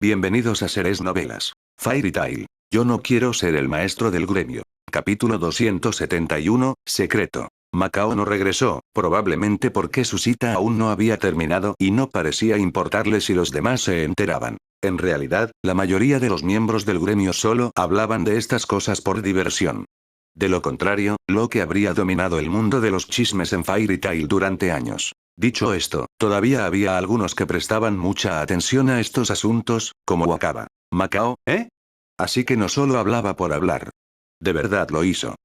Bienvenidos a Seres Novelas. Fairy Tail. Yo no quiero ser el maestro del gremio. Capítulo 271, Secreto. Macao no regresó, probablemente porque su cita aún no había terminado y no parecía importarle si los demás se enteraban. En realidad, la mayoría de los miembros del gremio solo hablaban de estas cosas por diversión. De lo contrario, Locke habría dominado el mundo de los chismes en Fairy Tail durante años. Dicho esto, todavía había algunos que prestaban mucha atención a estos asuntos, como Wakaba. ¿Macao, eh? Así que no solo hablaba por hablar. De verdad lo hizo.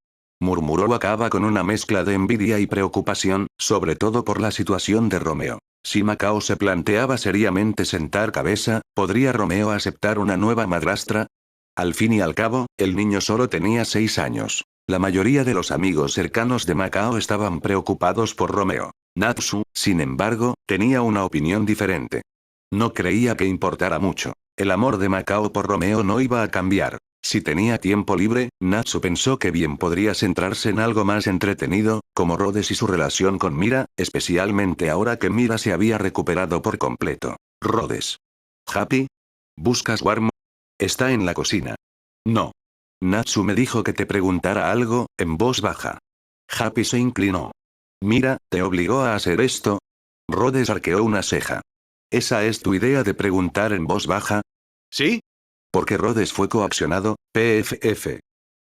Murmuró Wakaba con una mezcla de envidia y preocupación, sobre todo por la situación de Romeo. Si Macao se planteaba seriamente sentar cabeza, ¿podría Romeo aceptar una nueva madrastra? Al fin y al cabo, el niño solo tenía 6 años. La mayoría de los amigos cercanos de Macao estaban preocupados por Romeo. Natsu, sin embargo, tenía una opinión diferente. No creía que importara mucho. El amor de Macao por Romeo no iba a cambiar. Si tenía tiempo libre, Natsu pensó que bien podría centrarse en algo más entretenido, como Rhodes y su relación con Mira, especialmente ahora que Mira se había recuperado por completo. Rhodes. ¿Happy? ¿Buscas Warm? Está en la cocina. No. Natsu me dijo que te preguntara algo, en voz baja. Happy se inclinó. Mira, ¿te obligó a hacer esto? Rhodes arqueó una ceja. ¿Esa es tu idea de preguntar en voz baja? ¿Sí? Porque Rhodes fue coaccionado, PFF.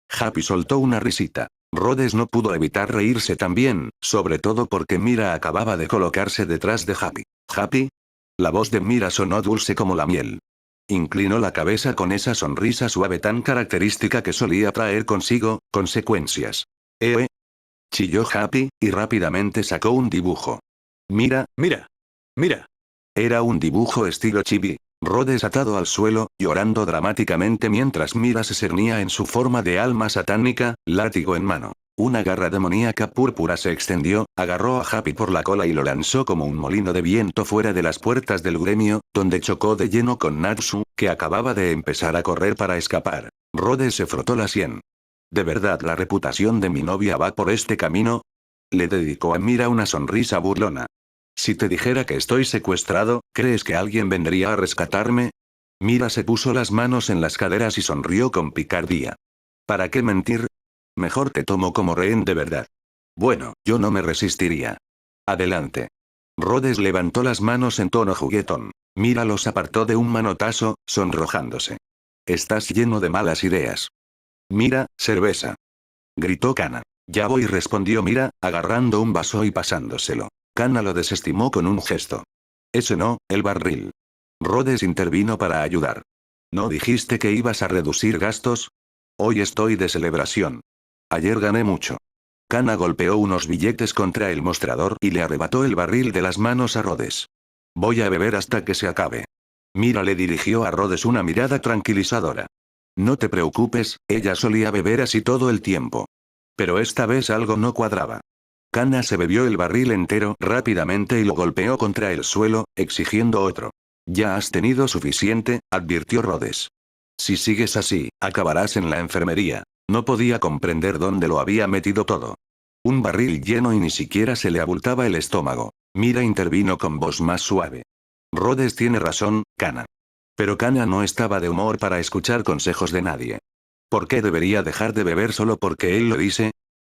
Happy soltó una risita. Rhodes no pudo evitar reírse también, sobre todo porque Mira acababa de colocarse detrás de Happy. ¿Happy? La voz de Mira sonó dulce como la miel. Inclinó la cabeza con esa sonrisa suave tan característica que solía traer consigo consecuencias. Chilló Happy, y rápidamente sacó un dibujo. Mira, mira. Mira. Era un dibujo estilo chibi. Rhodes atado al suelo, llorando dramáticamente mientras Mira se cernía en su forma de alma satánica, látigo en mano. Una garra demoníaca púrpura se extendió, agarró a Happy por la cola y lo lanzó como un molino de viento fuera de las puertas del gremio, donde chocó de lleno con Natsu, que acababa de empezar a correr para escapar. Rhodes se frotó la sien. ¿De verdad la reputación de mi novia va por este camino? Le dedicó a Mira una sonrisa burlona. Si te dijera que estoy secuestrado, ¿crees que alguien vendría a rescatarme? Mira se puso las manos en las caderas y sonrió con picardía. ¿Para qué mentir? Mejor te tomo como rehén de verdad. Bueno, yo no me resistiría. Adelante. Rhodes levantó las manos en tono juguetón. Mira los apartó de un manotazo, sonrojándose. Estás lleno de malas ideas. Mira, cerveza. Gritó Kana. Ya voy, respondió Mira, agarrando un vaso y pasándoselo. Kana lo desestimó con un gesto. Ese no, el barril. Rhodes intervino para ayudar. ¿No dijiste que ibas a reducir gastos? Hoy estoy de celebración. Ayer gané mucho. Kana golpeó unos billetes contra el mostrador y le arrebató el barril de las manos a Rhodes. Voy a beber hasta que se acabe. Mira le dirigió a Rhodes una mirada tranquilizadora. No te preocupes, ella solía beber así todo el tiempo. Pero esta vez algo no cuadraba. Kana se bebió el barril entero rápidamente y lo golpeó contra el suelo, exigiendo otro. Ya has tenido suficiente, advirtió Rhodes. Si sigues así, acabarás en la enfermería. No podía comprender dónde lo había metido todo. Un barril lleno y ni siquiera se le abultaba el estómago. Mira intervino con voz más suave. Rhodes tiene razón, Kana. Pero Kana no estaba de humor para escuchar consejos de nadie. ¿Por qué debería dejar de beber solo porque él lo dice?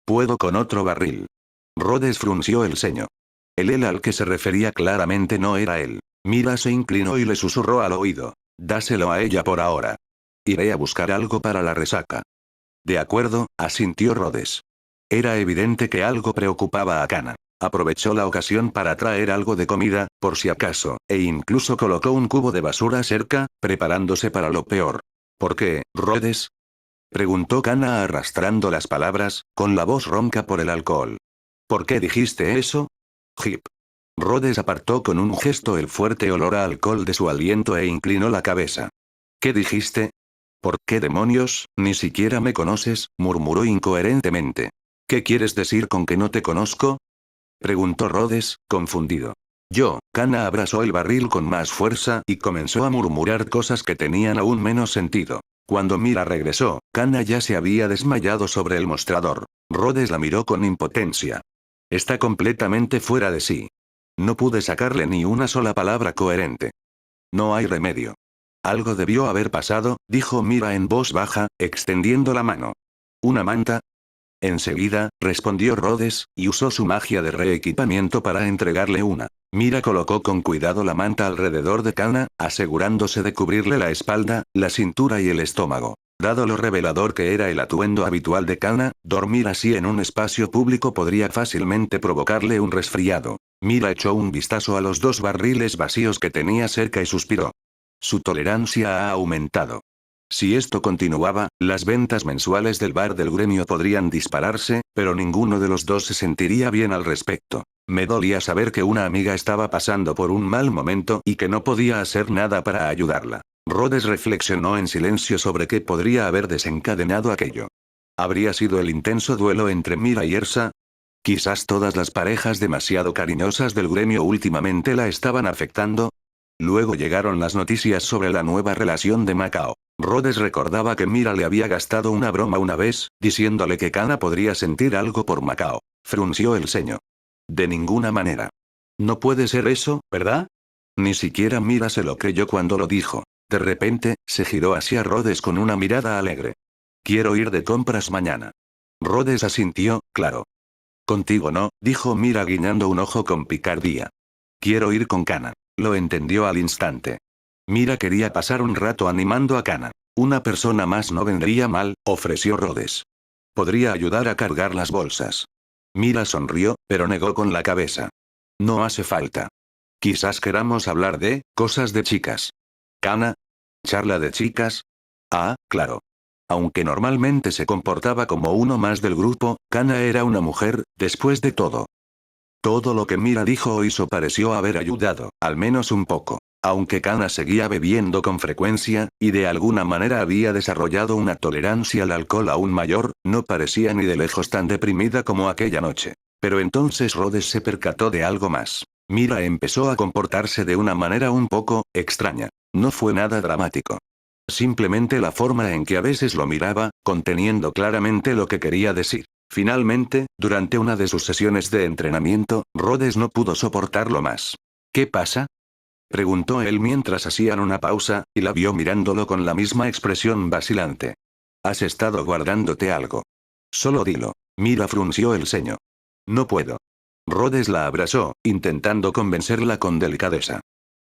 Puedo con otro barril. Rhodes frunció el ceño. El él al que se refería claramente no era él. Mira se inclinó y le susurró al oído. Dáselo a ella por ahora. Iré a buscar algo para la resaca. De acuerdo, asintió Rhodes. Era evidente que algo preocupaba a Kana. Aprovechó la ocasión para traer algo de comida, por si acaso, e incluso colocó un cubo de basura cerca, preparándose para lo peor. ¿Por qué, Rhodes? Preguntó Kana arrastrando las palabras, con la voz ronca por el alcohol. ¿Por qué dijiste eso? Hip. Rhodes apartó con un gesto el fuerte olor a alcohol de su aliento e inclinó la cabeza. ¿Qué dijiste? ¿Por qué demonios? Ni siquiera me conoces, murmuró incoherentemente. ¿Qué quieres decir con que no te conozco? Preguntó Rhodes, confundido. Kana abrazó el barril con más fuerza y comenzó a murmurar cosas que tenían aún menos sentido. Cuando Mira regresó, Kana ya se había desmayado sobre el mostrador. Rhodes la miró con impotencia. Está completamente fuera de sí. No pude sacarle ni una sola palabra coherente. No hay remedio. Algo debió haber pasado, dijo Mira en voz baja, extendiendo la mano. ¿Una manta? Enseguida, respondió Rhodes, y usó su magia de reequipamiento para entregarle una. Mira colocó con cuidado la manta alrededor de Kana, asegurándose de cubrirle la espalda, la cintura y el estómago. Dado lo revelador que era el atuendo habitual de Kana, dormir así en un espacio público podría fácilmente provocarle un resfriado. Mira echó un vistazo a los 2 barriles vacíos que tenía cerca y suspiró. Su tolerancia ha aumentado. Si esto continuaba, las ventas mensuales del bar del gremio podrían dispararse, pero ninguno de los dos se sentiría bien al respecto. Me dolía saber que una amiga estaba pasando por un mal momento y que no podía hacer nada para ayudarla. Rhodes reflexionó en silencio sobre qué podría haber desencadenado aquello. ¿Habría sido el intenso duelo entre Mira y Ersa? Quizás todas las parejas demasiado cariñosas del gremio últimamente la estaban afectando. Luego llegaron las noticias sobre la nueva relación de Macao. Rhodes recordaba que Mira le había gastado una broma una vez, diciéndole que Kana podría sentir algo por Macao. Frunció el ceño. De ninguna manera. No puede ser eso, ¿verdad? Ni siquiera Mira se lo creyó cuando lo dijo. De repente, se giró hacia Rhodes con una mirada alegre. Quiero ir de compras mañana. Rhodes asintió, claro. Contigo no, dijo Mira guiñando un ojo con picardía. Quiero ir con Kana. Lo entendió al instante. Mira quería pasar un rato animando a Kana. Una persona más no vendría mal, ofreció Rhodes. Podría ayudar a cargar las bolsas. Mira sonrió, pero negó con la cabeza. No hace falta. Quizás queramos hablar de cosas de chicas. Kana. ¿Charla de chicas? Ah, claro. Aunque normalmente se comportaba como uno más del grupo, Kana era una mujer, después de todo. Todo lo que Mira dijo o hizo pareció haber ayudado, al menos un poco. Aunque Kana seguía bebiendo con frecuencia, y de alguna manera había desarrollado una tolerancia al alcohol aún mayor, no parecía ni de lejos tan deprimida como aquella noche. Pero entonces Rhodes se percató de algo más. Mira empezó a comportarse de una manera un poco extraña. No fue nada dramático. Simplemente la forma en que a veces lo miraba, conteniendo claramente lo que quería decir. Finalmente, durante una de sus sesiones de entrenamiento, Rhodes no pudo soportarlo más. ¿Qué pasa? Preguntó él mientras hacían una pausa, y la vio mirándolo con la misma expresión vacilante. ¿Has estado guardándote algo? Solo dilo. Mira frunció el ceño. No puedo. Rhodes la abrazó, intentando convencerla con delicadeza.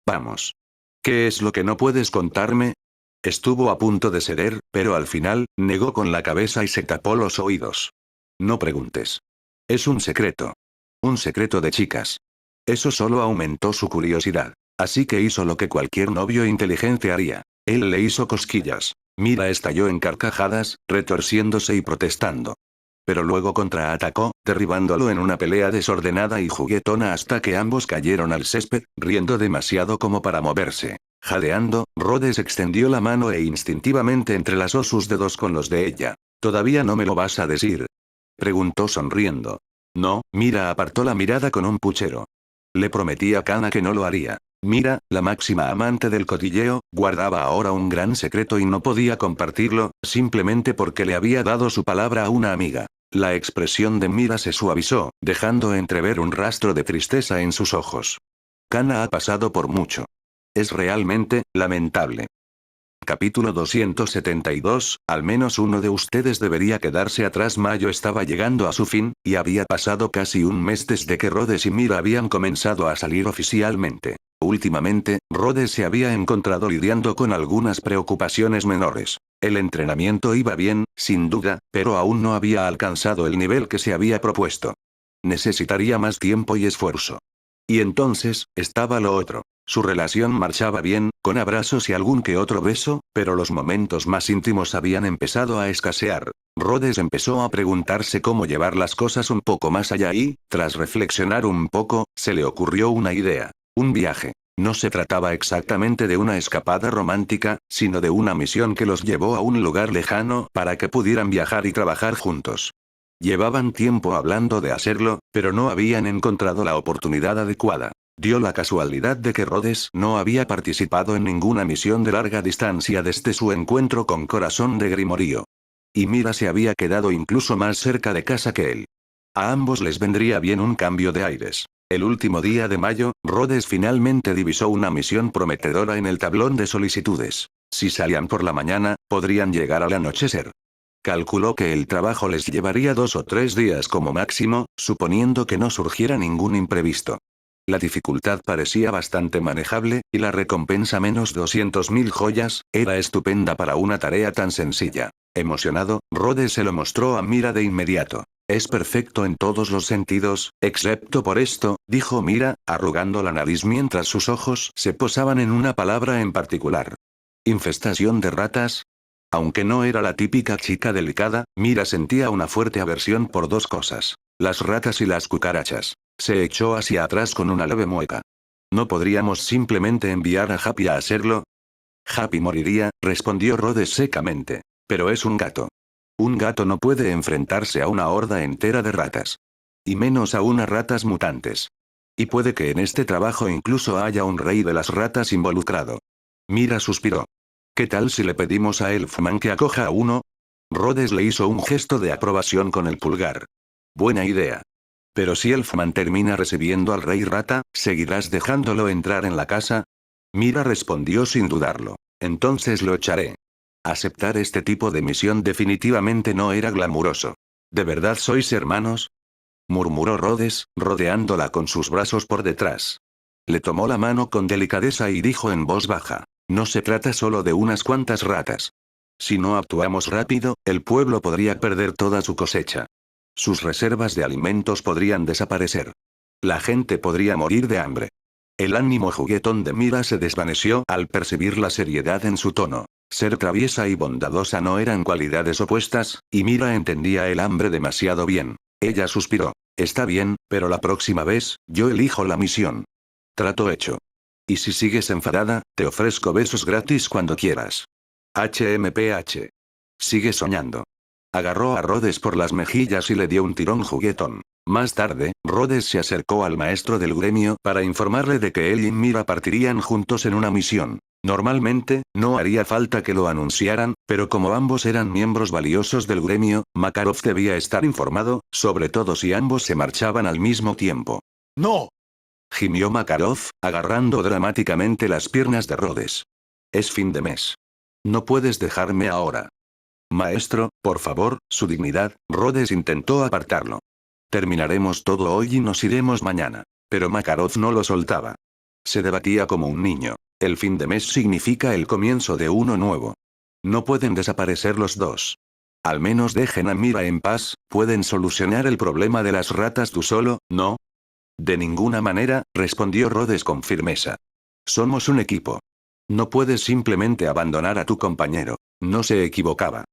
Vamos. ¿Qué es lo que no puedes contarme? Estuvo a punto de ceder, pero al final, negó con la cabeza y se tapó los oídos. No preguntes. Es un secreto. Un secreto de chicas. Eso solo aumentó su curiosidad. Así que hizo lo que cualquier novio inteligente haría. Él le hizo cosquillas. Mira estalló en carcajadas, retorciéndose y protestando. Pero luego contraatacó, derribándolo en una pelea desordenada y juguetona hasta que ambos cayeron al césped, riendo demasiado como para moverse. Jadeando, Rhodes extendió la mano e instintivamente entrelazó sus dedos con los de ella. ¿Todavía no me lo vas a decir? Preguntó sonriendo. No, Mira apartó la mirada con un puchero. Le prometí a Kana que no lo haría. Mira, la máxima amante del cotilleo, guardaba ahora un gran secreto y no podía compartirlo, simplemente porque le había dado su palabra a una amiga. La expresión de Mira se suavizó, dejando entrever un rastro de tristeza en sus ojos. Kana ha pasado por mucho. Es realmente lamentable. Capítulo 272, al menos uno de ustedes debería quedarse atrás. Mayo estaba llegando a su fin, y había pasado casi un mes desde que Rhodes y Mira habían comenzado a salir oficialmente. Últimamente, Rhodes se había encontrado lidiando con algunas preocupaciones menores. El entrenamiento iba bien, sin duda, pero aún no había alcanzado el nivel que se había propuesto. Necesitaría más tiempo y esfuerzo. Y entonces, estaba lo otro. Su relación marchaba bien, con abrazos y algún que otro beso, pero los momentos más íntimos habían empezado a escasear. Rhodes empezó a preguntarse cómo llevar las cosas un poco más allá y, tras reflexionar un poco, se le ocurrió una idea. Un viaje. No se trataba exactamente de una escapada romántica, sino de una misión que los llevó a un lugar lejano para que pudieran viajar y trabajar juntos. Llevaban tiempo hablando de hacerlo, pero no habían encontrado la oportunidad adecuada. Dio la casualidad de que Rhodes no había participado en ninguna misión de larga distancia desde su encuentro con Corazón de Grimorío. Y Mira se había quedado incluso más cerca de casa que él. A ambos les vendría bien un cambio de aires. El último día de mayo, Rhodes finalmente divisó una misión prometedora en el tablón de solicitudes. Si salían por la mañana, podrían llegar al anochecer. Calculó que el trabajo les llevaría 2 o 3 días como máximo, suponiendo que no surgiera ningún imprevisto. La dificultad parecía bastante manejable, y la recompensa menos 200.000 joyas, era estupenda para una tarea tan sencilla. Emocionado, Rhodes se lo mostró a Mira de inmediato. Es perfecto en todos los sentidos, excepto por esto, dijo Mira, arrugando la nariz mientras sus ojos se posaban en una palabra en particular. ¿Infestación de ratas? Aunque no era la típica chica delicada, Mira sentía una fuerte aversión por dos cosas: las ratas y las cucarachas. Se echó hacia atrás con una leve mueca. ¿No podríamos simplemente enviar a Happy a hacerlo? Happy moriría, respondió Rhodes secamente. Pero es un gato. Un gato no puede enfrentarse a una horda entera de ratas. Y menos aún a ratas mutantes. Y puede que en este trabajo incluso haya un rey de las ratas involucrado. Mira suspiró. ¿Qué tal si le pedimos a Elfman que acoja a uno? Rhodes le hizo un gesto de aprobación con el pulgar. Buena idea. Pero si Elfman termina recibiendo al rey rata, ¿seguirás dejándolo entrar en la casa? Mira respondió sin dudarlo. Entonces lo echaré. Aceptar este tipo de misión definitivamente no era glamuroso. ¿De verdad sois hermanos? Murmuró Rhodes, rodeándola con sus brazos por detrás. Le tomó la mano con delicadeza y dijo en voz baja: no se trata solo de unas cuantas ratas. Si no actuamos rápido, el pueblo podría perder toda su cosecha. Sus reservas de alimentos podrían desaparecer. La gente podría morir de hambre. El ánimo juguetón de Mira se desvaneció al percibir la seriedad en su tono. Ser traviesa y bondadosa no eran cualidades opuestas, y Mira entendía el hambre demasiado bien. Ella suspiró. Está bien, pero la próxima vez, yo elijo la misión. Trato hecho. Y si sigues enfadada, te ofrezco besos gratis cuando quieras. HMPH. Sigue soñando. Agarró a Rhodes por las mejillas y le dio un tirón juguetón. Más tarde, Rhodes se acercó al maestro del gremio para informarle de que él y Mira partirían juntos en una misión. Normalmente, no haría falta que lo anunciaran, pero como ambos eran miembros valiosos del gremio, Makarov debía estar informado, sobre todo si ambos se marchaban al mismo tiempo. ¡No! Gimió Makarov, agarrando dramáticamente las piernas de Rhodes. Es fin de mes. No puedes dejarme ahora. Maestro, por favor, su dignidad. Rhodes intentó apartarlo. Terminaremos todo hoy y nos iremos mañana. Pero Makarov no lo soltaba. Se debatía como un niño. El fin de mes significa el comienzo de uno nuevo. No pueden desaparecer los dos. Al menos dejen a Mira en paz, pueden solucionar el problema de las ratas tú solo, ¿no? De ninguna manera, respondió Rhodes con firmeza. Somos un equipo. No puedes simplemente abandonar a tu compañero. No se equivocaba.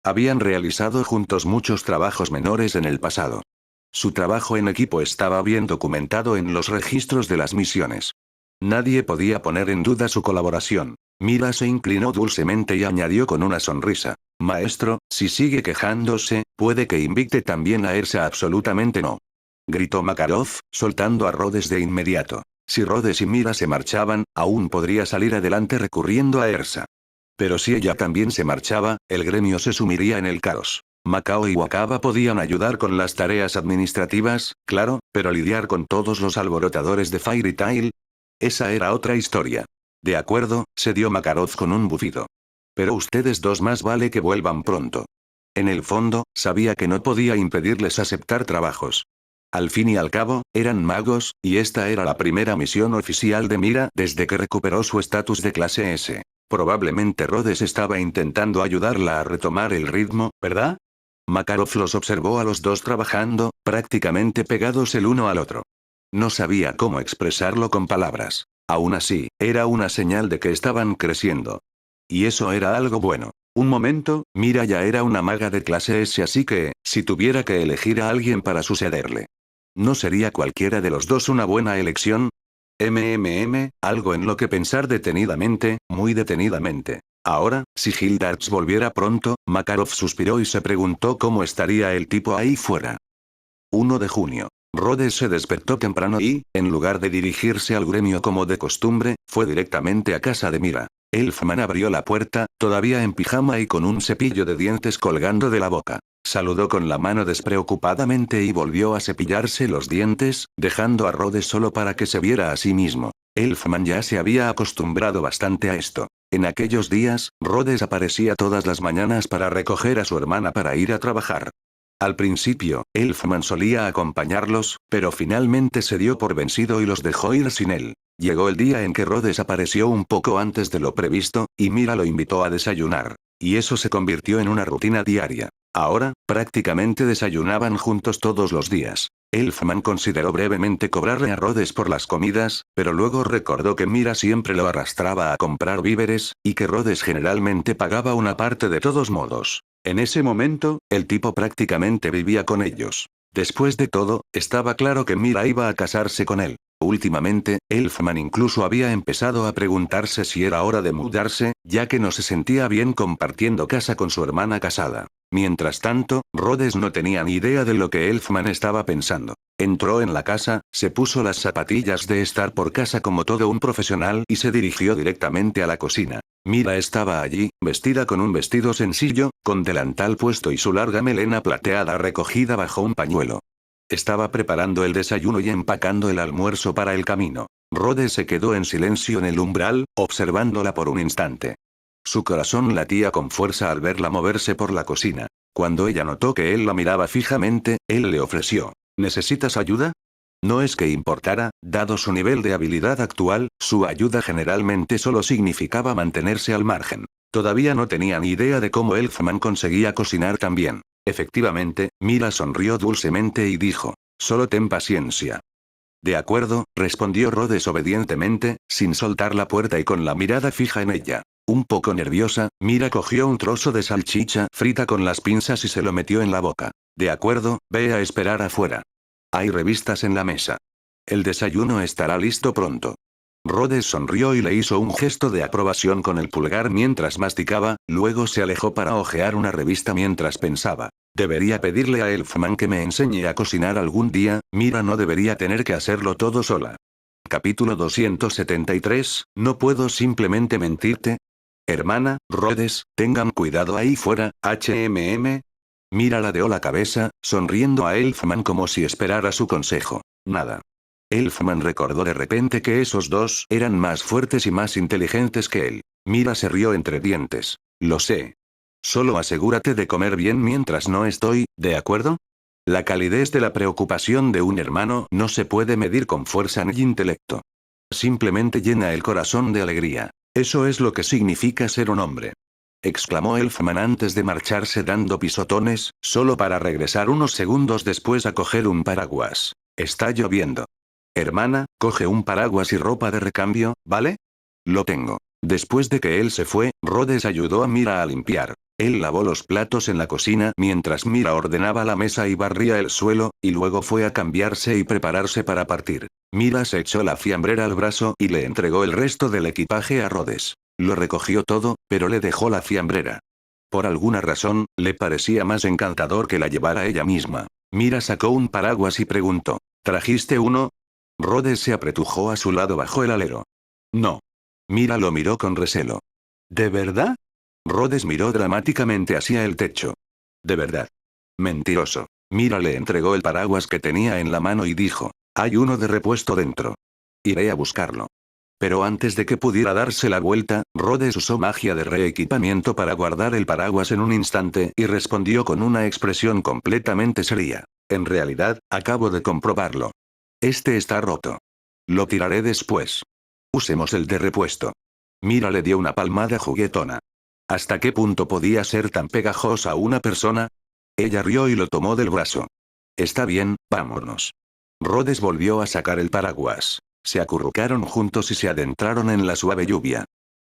Habían realizado juntos muchos trabajos menores en el pasado. Su trabajo en equipo estaba bien documentado en los registros de las misiones. Nadie podía poner en duda su colaboración. Mira se inclinó dulcemente y añadió con una sonrisa. Maestro, si sigue quejándose, puede que invite también a Ersa. Absolutamente no. Gritó Makarov, soltando a Rhodes de inmediato. Si Rhodes y Mira se marchaban, aún podría salir adelante recurriendo a Ersa. Pero si ella también se marchaba, el gremio se sumiría en el caos. Macao y Wakaba podían ayudar con las tareas administrativas, claro, pero lidiar con todos los alborotadores de Fairy Tail. Esa era otra historia. De acuerdo, se dio Makarov con un bufido. Pero ustedes dos más vale que vuelvan pronto. En el fondo, sabía que no podía impedirles aceptar trabajos. Al fin y al cabo, eran magos, y esta era la primera misión oficial de Mira desde que recuperó su estatus de clase S. Probablemente Rhodes estaba intentando ayudarla a retomar el ritmo, ¿verdad? Makarov los observó a los dos trabajando, prácticamente pegados el uno al otro. No sabía cómo expresarlo con palabras. Aún así, era una señal de que estaban creciendo. Y eso era algo bueno. Un momento, Mira ya era una maga de clase S, así que, si tuviera que elegir a alguien para sucederle, ¿no sería cualquiera de los dos una buena elección? Algo en lo que pensar detenidamente, muy detenidamente. Ahora, si Hildarts volviera pronto, Makarov suspiró y se preguntó cómo estaría el tipo ahí fuera. 1 de junio. Rhodes se despertó temprano y, en lugar de dirigirse al gremio como de costumbre, fue directamente a casa de Mira. Elfman abrió la puerta, todavía en pijama y con un cepillo de dientes colgando de la boca. Saludó con la mano despreocupadamente y volvió a cepillarse los dientes, dejando a Rhodes solo para que se viera a sí mismo. Elfman ya se había acostumbrado bastante a esto. En aquellos días, Rhodes aparecía todas las mañanas para recoger a su hermana para ir a trabajar. Al principio, Elfman solía acompañarlos, pero finalmente se dio por vencido y los dejó ir sin él. Llegó el día en que Rhodes apareció un poco antes de lo previsto, y Mira lo invitó a desayunar. Y eso se convirtió en una rutina diaria. Ahora, prácticamente desayunaban juntos todos los días. Elfman consideró brevemente cobrarle a Rhodes por las comidas, pero luego recordó que Mira siempre lo arrastraba a comprar víveres, y que Rhodes generalmente pagaba una parte de todos modos. En ese momento, el tipo prácticamente vivía con ellos. Después de todo, estaba claro que Mira iba a casarse con él. Últimamente, Elfman incluso había empezado a preguntarse si era hora de mudarse, ya que no se sentía bien compartiendo casa con su hermana casada. Mientras tanto, Rhodes no tenía ni idea de lo que Elfman estaba pensando. Entró en la casa, se puso las zapatillas de estar por casa como todo un profesional y se dirigió directamente a la cocina. Mira estaba allí, vestida con un vestido sencillo, con delantal puesto y su larga melena plateada recogida bajo un pañuelo. Estaba preparando el desayuno y empacando el almuerzo para el camino. Rhodes se quedó en silencio en el umbral, observándola por un instante. Su corazón latía con fuerza al verla moverse por la cocina. Cuando ella notó que él la miraba fijamente, él le ofreció: ¿necesitas ayuda? No es que importara, dado su nivel de habilidad actual, su ayuda generalmente solo significaba mantenerse al margen. Todavía no tenía ni idea de cómo Elfman conseguía cocinar tan bien. Efectivamente, Mira sonrió dulcemente y dijo: solo ten paciencia. De acuerdo, respondió Rhodes obedientemente, sin soltar la puerta y con la mirada fija en ella. Un poco nerviosa, Mira cogió un trozo de salchicha frita con las pinzas y se lo metió en la boca. De acuerdo, ve a esperar afuera. Hay revistas en la mesa. El desayuno estará listo pronto. Rhodes sonrió y le hizo un gesto de aprobación con el pulgar mientras masticaba, luego se alejó para hojear una revista mientras pensaba: debería pedirle a Elfman que me enseñe a cocinar algún día, Mira no debería tener que hacerlo todo sola. Capítulo 273, no puedo simplemente mentirte. Hermana, Rhodes, tengan cuidado ahí fuera, Mira ladeó la cabeza, sonriendo a Elfman como si esperara su consejo. Nada. Elfman recordó de repente que esos dos eran más fuertes y más inteligentes que él. Mira se rió entre dientes. Lo sé. Solo asegúrate de comer bien mientras no estoy, ¿de acuerdo? La calidez de la preocupación de un hermano no se puede medir con fuerza ni intelecto. Simplemente llena el corazón de alegría. Eso es lo que significa ser un hombre. Exclamó Elfman antes de marcharse dando pisotones, solo para regresar unos segundos después a coger un paraguas. Está lloviendo. Hermana, coge un paraguas y ropa de recambio, ¿vale? Lo tengo. Después de que él se fue, Rhodes ayudó a Mira a limpiar. Él lavó los platos en la cocina mientras Mira ordenaba la mesa y barría el suelo, y luego fue a cambiarse y prepararse para partir. Mira se echó la fiambrera al brazo y le entregó el resto del equipaje a Rhodes. Lo recogió todo, pero le dejó la fiambrera. Por alguna razón, le parecía más encantador que la llevara ella misma. Mira sacó un paraguas y preguntó: ¿trajiste uno? Rhodes se apretujó a su lado bajo el alero. No. Mira lo miró con recelo. ¿De verdad? Rhodes miró dramáticamente hacia el techo. De verdad. Mentiroso. Mira le entregó el paraguas que tenía en la mano y dijo: hay uno de repuesto dentro. Iré a buscarlo. Pero antes de que pudiera darse la vuelta, Rhodes usó magia de reequipamiento para guardar el paraguas en un instante y respondió con una expresión completamente seria: en realidad, acabo de comprobarlo. Este está roto. Lo tiraré después. Usemos el de repuesto. Mira le dio una palmada juguetona. ¿Hasta qué punto podía ser tan pegajosa una persona? Ella rió y lo tomó del brazo. Está bien, vámonos. Rhodes volvió a sacar el paraguas. Se acurrucaron juntos y se adentraron en la suave lluvia.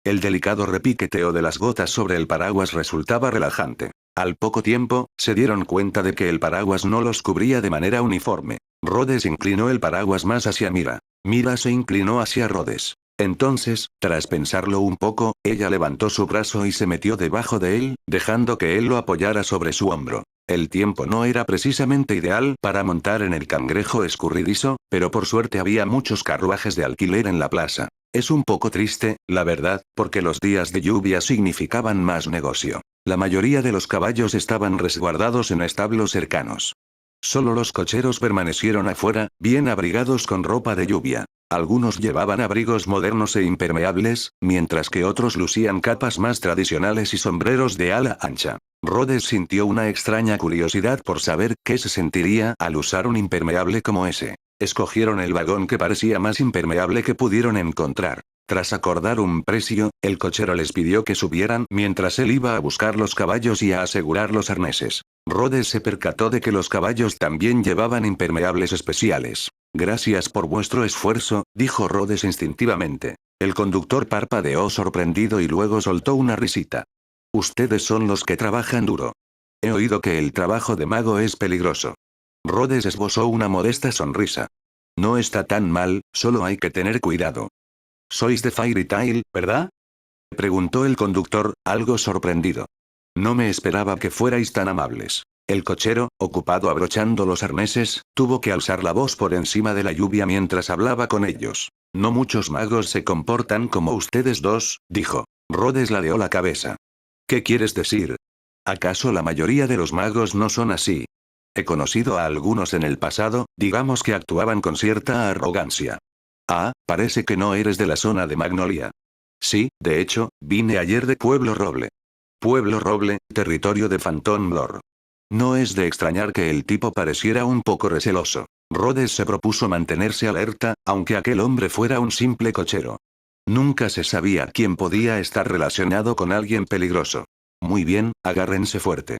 El delicado repiqueteo de las gotas sobre el paraguas resultaba relajante. Al poco tiempo, se dieron cuenta de que el paraguas no los cubría de manera uniforme. Rhodes inclinó el paraguas más hacia Mira. Mira se inclinó hacia Rhodes. Entonces, tras pensarlo un poco, ella levantó su brazo y se metió debajo de él, dejando que él lo apoyara sobre su hombro. El tiempo no era precisamente ideal para montar en el cangrejo escurridizo, pero por suerte había muchos carruajes de alquiler en la plaza. Es un poco triste, la verdad, porque los días de lluvia significaban más negocio. La mayoría de los caballos estaban resguardados en establos cercanos. Solo los cocheros permanecieron afuera, bien abrigados con ropa de lluvia. Algunos llevaban abrigos modernos e impermeables, mientras que otros lucían capas más tradicionales y sombreros de ala ancha. Rhodes sintió una extraña curiosidad por saber qué se sentiría al usar un impermeable como ese. Escogieron el vagón que parecía más impermeable que pudieron encontrar. Tras acordar un precio, el cochero les pidió que subieran mientras él iba a buscar los caballos y a asegurar los arneses. Rhodes se percató de que los caballos también llevaban impermeables especiales. Gracias por vuestro esfuerzo, dijo Rhodes instintivamente. El conductor parpadeó sorprendido y luego soltó una risita. Ustedes son los que trabajan duro. He oído que el trabajo de mago es peligroso. Rhodes esbozó una modesta sonrisa. No está tan mal, solo hay que tener cuidado. Sois de Fairy Tail, ¿verdad? Preguntó el conductor, algo sorprendido. No me esperaba que fuerais tan amables. El cochero, ocupado abrochando los arneses, tuvo que alzar la voz por encima de la lluvia mientras hablaba con ellos. No muchos magos se comportan como ustedes dos, dijo. Rhodes ladeó la cabeza. ¿Qué quieres decir? ¿Acaso la mayoría de los magos no son así? He conocido a algunos en el pasado, digamos que actuaban con cierta arrogancia. Ah, parece que no eres de la zona de Magnolia. Sí, de hecho, vine ayer de Pueblo Roble. Pueblo Roble, territorio de Phantom Lord. No es de extrañar que el tipo pareciera un poco receloso. Rhodes se propuso mantenerse alerta, aunque aquel hombre fuera un simple cochero. Nunca se sabía quién podía estar relacionado con alguien peligroso. Muy bien, agárrense fuerte.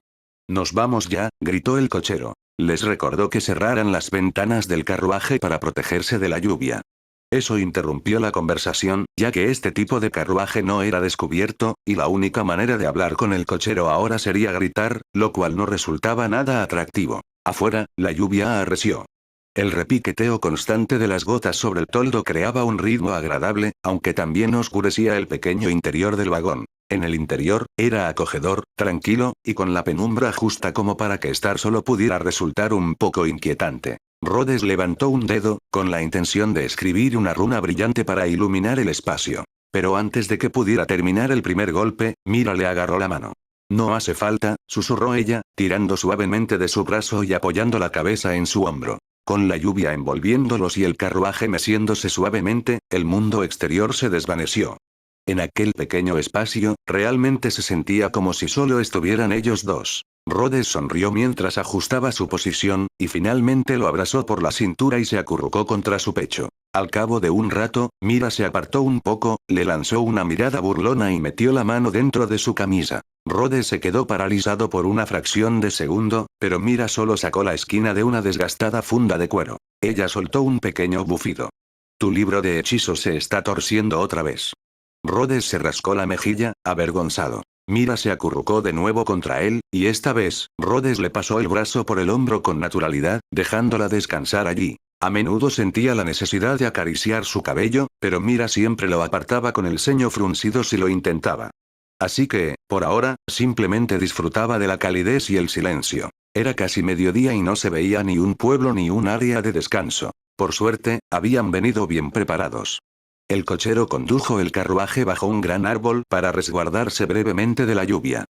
Nos vamos ya, gritó el cochero. Les recordó que cerraran las ventanas del carruaje para protegerse de la lluvia. Eso interrumpió la conversación, ya que este tipo de carruaje no era descubierto, y la única manera de hablar con el cochero ahora sería gritar, lo cual no resultaba nada atractivo. Afuera, la lluvia arreció. El repiqueteo constante de las gotas sobre el toldo creaba un ritmo agradable, aunque también oscurecía el pequeño interior del vagón. En el interior, era acogedor, tranquilo, y con la penumbra justa como para que estar solo pudiera resultar un poco inquietante. Rhodes levantó un dedo, con la intención de escribir una runa brillante para iluminar el espacio. Pero antes de que pudiera terminar el primer golpe, Mira le agarró la mano. No hace falta, susurró ella, tirando suavemente de su brazo y apoyando la cabeza en su hombro. Con la lluvia envolviéndolos y el carruaje meciéndose suavemente, el mundo exterior se desvaneció. En aquel pequeño espacio, realmente se sentía como si solo estuvieran ellos dos. Rhodes sonrió mientras ajustaba su posición, y finalmente lo abrazó por la cintura y se acurrucó contra su pecho. Al cabo de un rato, Mira se apartó un poco, le lanzó una mirada burlona y metió la mano dentro de su camisa. Rhodes se quedó paralizado por una fracción de segundo, pero Mira solo sacó la esquina de una desgastada funda de cuero. Ella soltó un pequeño bufido. Tu libro de hechizos se está torciendo otra vez. Rhodes se rascó la mejilla, avergonzado. Mira se acurrucó de nuevo contra él, y esta vez, Rhodes le pasó el brazo por el hombro con naturalidad, dejándola descansar allí. A menudo sentía la necesidad de acariciar su cabello, pero Mira siempre lo apartaba con el ceño fruncido si lo intentaba. Así que, por ahora, simplemente disfrutaba de la calidez y el silencio. Era casi mediodía y no se veía ni un pueblo ni un área de descanso. Por suerte, habían venido bien preparados. El cochero condujo el carruaje bajo un gran árbol para resguardarse brevemente de la lluvia.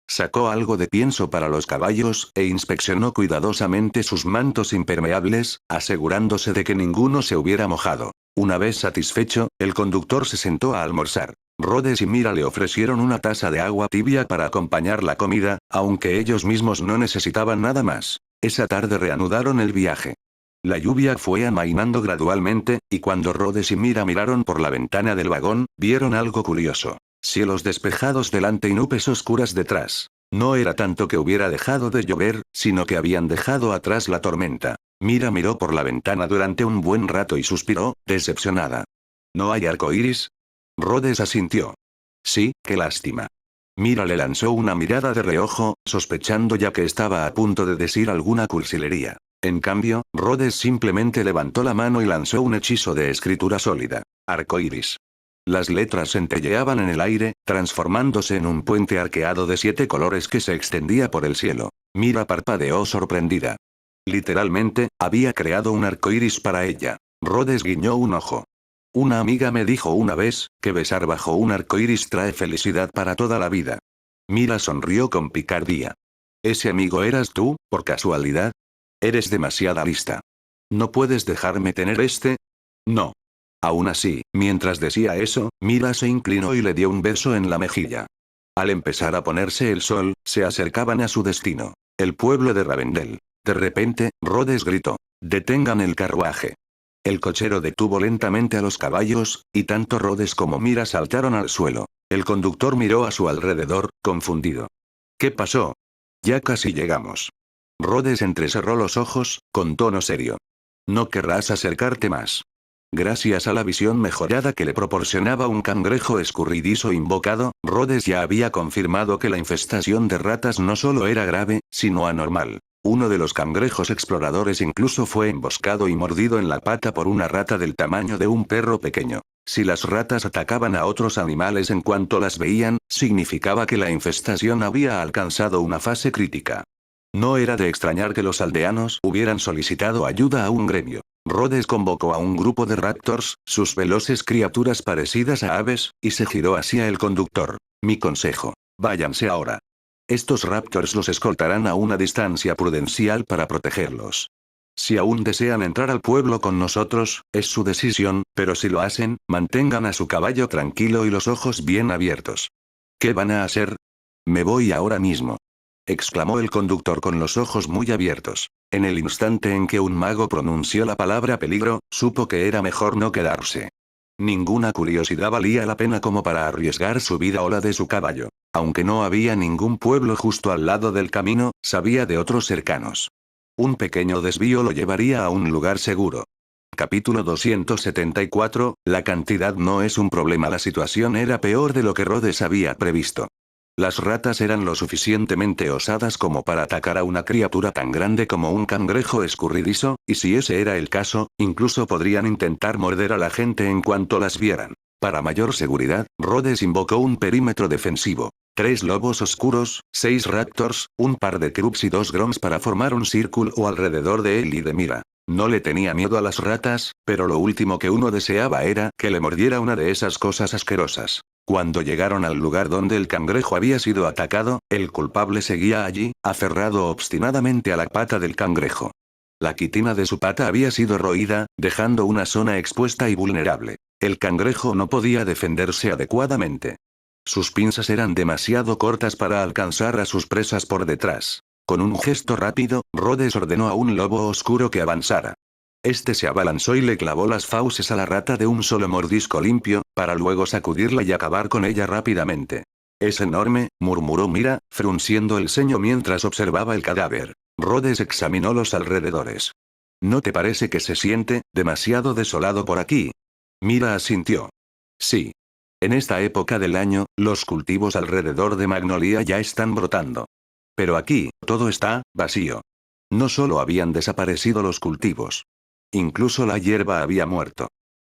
Sacó algo de pienso para los caballos, e inspeccionó cuidadosamente sus mantos impermeables, asegurándose de que ninguno se hubiera mojado. Una vez satisfecho, el conductor se sentó a almorzar. Rhodes y Mira le ofrecieron una taza de agua tibia para acompañar la comida, aunque ellos mismos no necesitaban nada más. Esa tarde reanudaron el viaje. La lluvia fue amainando gradualmente, y cuando Rhodes y Mira miraron por la ventana del vagón, vieron algo curioso. Cielos despejados delante y nubes oscuras detrás. No era tanto que hubiera dejado de llover, sino que habían dejado atrás la tormenta. Mira miró por la ventana durante un buen rato y suspiró, decepcionada. ¿No hay arco iris? Rhodes asintió. Sí, qué lástima. Mira le lanzó una mirada de reojo, sospechando ya que estaba a punto de decir alguna cursilería. En cambio, Rhodes simplemente levantó la mano y lanzó un hechizo de escritura sólida. Arcoíris. Las letras centelleaban en el aire, transformándose en un puente arqueado de 7 colores que se extendía por el cielo. Mira parpadeó sorprendida. Literalmente, había creado un arcoíris para ella. Rhodes guiñó un ojo. Una amiga me dijo una vez, que besar bajo un arcoíris trae felicidad para toda la vida. Mira sonrió con picardía. ¿Ese amigo eras tú, por casualidad? Eres demasiada lista. ¿No puedes dejarme tener este? No. Aún así, mientras decía eso, Mira se inclinó y le dio un beso en la mejilla. Al empezar a ponerse el sol, se acercaban a su destino. El pueblo de Ravendel. De repente, Rhodes gritó. «¡Detengan el carruaje!». El cochero detuvo lentamente a los caballos, y tanto Rhodes como Mira saltaron al suelo. El conductor miró a su alrededor, confundido. «¿Qué pasó?». «Ya casi llegamos». Rhodes entrecerró los ojos, con tono serio. «No querrás acercarte más». Gracias a la visión mejorada que le proporcionaba un cangrejo escurridizo invocado, Rhodes ya había confirmado que la infestación de ratas no solo era grave, sino anormal. Uno de los cangrejos exploradores incluso fue emboscado y mordido en la pata por una rata del tamaño de un perro pequeño. Si las ratas atacaban a otros animales en cuanto las veían, significaba que la infestación había alcanzado una fase crítica. No era de extrañar que los aldeanos hubieran solicitado ayuda a un gremio. Rhodes convocó a un grupo de raptors, sus veloces criaturas parecidas a aves, y se giró hacia el conductor. «Mi consejo. Váyanse ahora. Estos raptors los escoltarán a una distancia prudencial para protegerlos. Si aún desean entrar al pueblo con nosotros, es su decisión, pero si lo hacen, mantengan a su caballo tranquilo y los ojos bien abiertos». «¿Qué van a hacer?». «Me voy ahora mismo», exclamó el conductor con los ojos muy abiertos. En el instante en que un mago pronunció la palabra peligro, supo que era mejor no quedarse. Ninguna curiosidad valía la pena como para arriesgar su vida o la de su caballo. Aunque no había ningún pueblo justo al lado del camino, sabía de otros cercanos. Un pequeño desvío lo llevaría a un lugar seguro. Capítulo 274, la cantidad no es un problema. La situación era peor de lo que Rhodes había previsto. Las ratas eran lo suficientemente osadas como para atacar a una criatura tan grande como un cangrejo escurridizo, y si ese era el caso, incluso podrían intentar morder a la gente en cuanto las vieran. Para mayor seguridad, Rhodes invocó un perímetro defensivo. 3 lobos oscuros, 6 raptors, un par de crups y 2 gromps para formar un círculo alrededor de él y de Mira. No le tenía miedo a las ratas, pero lo último que uno deseaba era que le mordiera una de esas cosas asquerosas. Cuando llegaron al lugar donde el cangrejo había sido atacado, el culpable seguía allí, aferrado obstinadamente a la pata del cangrejo. La quitina de su pata había sido roída, dejando una zona expuesta y vulnerable. El cangrejo no podía defenderse adecuadamente. Sus pinzas eran demasiado cortas para alcanzar a sus presas por detrás. Con un gesto rápido, Rhodes ordenó a un lobo oscuro que avanzara. Este se abalanzó y le clavó las fauces a la rata de un solo mordisco limpio, para luego sacudirla y acabar con ella rápidamente. «Es enorme», murmuró Mira, frunciendo el ceño mientras observaba el cadáver. Rhodes examinó los alrededores. «¿No te parece que se siente demasiado desolado por aquí?». Mira asintió. «Sí. En esta época del año, los cultivos alrededor de Magnolia ya están brotando. Pero aquí, todo está vacío». No solo habían desaparecido los cultivos. Incluso la hierba había muerto.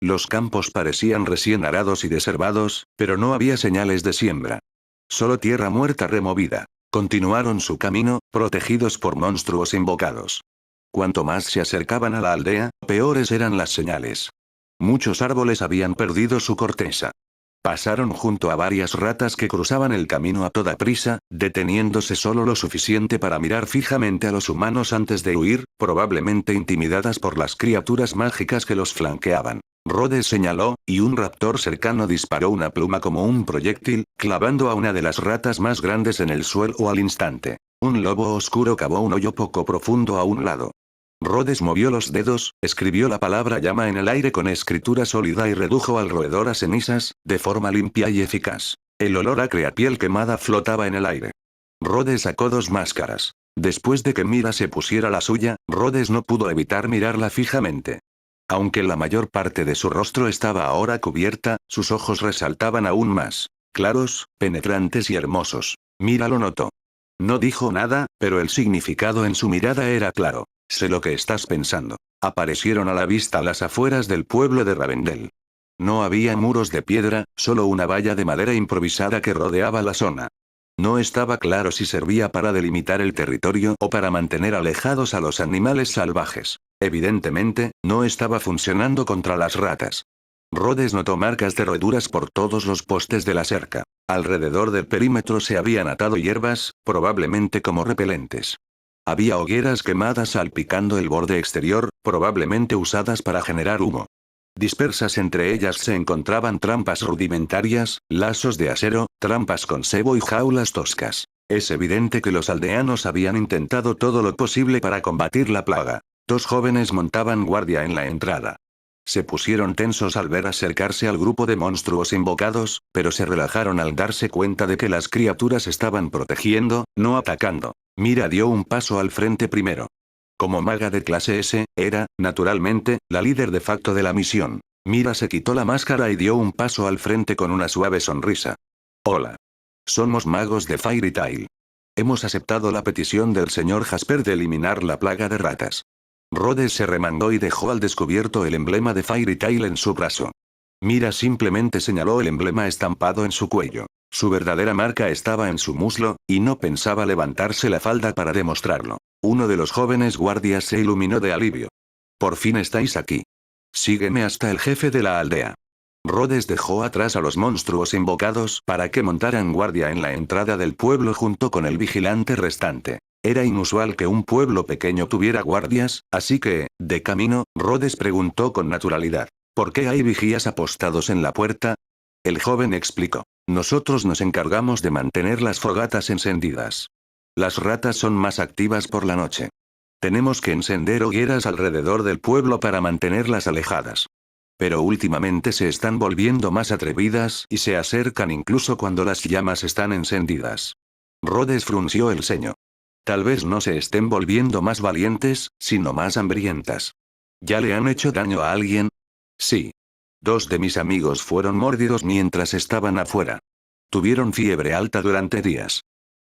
Los campos parecían recién arados y desherbados, pero no había señales de siembra. Solo tierra muerta removida. Continuaron su camino, protegidos por monstruos invocados. Cuanto más se acercaban a la aldea, peores eran las señales. Muchos árboles habían perdido su corteza. Pasaron junto a varias ratas que cruzaban el camino a toda prisa, deteniéndose solo lo suficiente para mirar fijamente a los humanos antes de huir, probablemente intimidadas por las criaturas mágicas que los flanqueaban. Rhodes señaló, y un raptor cercano disparó una pluma como un proyectil, clavando a una de las ratas más grandes en el suelo al instante. Un lobo oscuro cavó un hoyo poco profundo a un lado. Rhodes movió los dedos, escribió la palabra llama en el aire con escritura sólida y redujo al roedor a cenizas, de forma limpia y eficaz. El olor acre a piel quemada flotaba en el aire. Rhodes sacó 2 máscaras. Después de que Mira se pusiera la suya, Rhodes no pudo evitar mirarla fijamente. Aunque la mayor parte de su rostro estaba ahora cubierta, sus ojos resaltaban aún más. Claros, penetrantes y hermosos. Mira lo notó. No dijo nada, pero el significado en su mirada era claro. «Sé lo que estás pensando». Aparecieron a la vista a las afueras del pueblo de Ravendel. No había muros de piedra, solo una valla de madera improvisada que rodeaba la zona. No estaba claro si servía para delimitar el territorio o para mantener alejados a los animales salvajes. Evidentemente, no estaba funcionando contra las ratas. Rhodes notó marcas de roeduras por todos los postes de la cerca. Alrededor del perímetro se habían atado hierbas, probablemente como repelentes. Había hogueras quemadas salpicando el borde exterior, probablemente usadas para generar humo. Dispersas entre ellas se encontraban trampas rudimentarias, lazos de acero, trampas con cebo y jaulas toscas. Es evidente que los aldeanos habían intentado todo lo posible para combatir la plaga. 2 jóvenes montaban guardia en la entrada. Se pusieron tensos al ver acercarse al grupo de monstruos invocados, pero se relajaron al darse cuenta de que las criaturas estaban protegiendo, no atacando. Mira dio un paso al frente primero. Como maga de clase S, era, naturalmente, la líder de facto de la misión. Mira se quitó la máscara y dio un paso al frente con una suave sonrisa. Hola. Somos magos de Fairy Tail. Hemos aceptado la petición del señor Jasper de eliminar la plaga de ratas. Rhodes se remangó y dejó al descubierto el emblema de Fairy Tail en su brazo. Mira simplemente señaló el emblema estampado en su cuello. Su verdadera marca estaba en su muslo, y no pensaba levantarse la falda para demostrarlo. Uno de los jóvenes guardias se iluminó de alivio. Por fin estáis aquí. Sígueme hasta el jefe de la aldea. Rhodes dejó atrás a los monstruos invocados para que montaran guardia en la entrada del pueblo junto con el vigilante restante. Era inusual que un pueblo pequeño tuviera guardias, así que, de camino, Rhodes preguntó con naturalidad. ¿Por qué hay vigías apostados en la puerta? El joven explicó. Nosotros nos encargamos de mantener las fogatas encendidas. Las ratas son más activas por la noche. Tenemos que encender hogueras alrededor del pueblo para mantenerlas alejadas. Pero últimamente se están volviendo más atrevidas y se acercan incluso cuando las llamas están encendidas. Rhodes frunció el ceño. Tal vez no se estén volviendo más valientes, sino más hambrientas. ¿Ya le han hecho daño a alguien? Sí. 2 de mis amigos fueron mordidos mientras estaban afuera. Tuvieron fiebre alta durante días.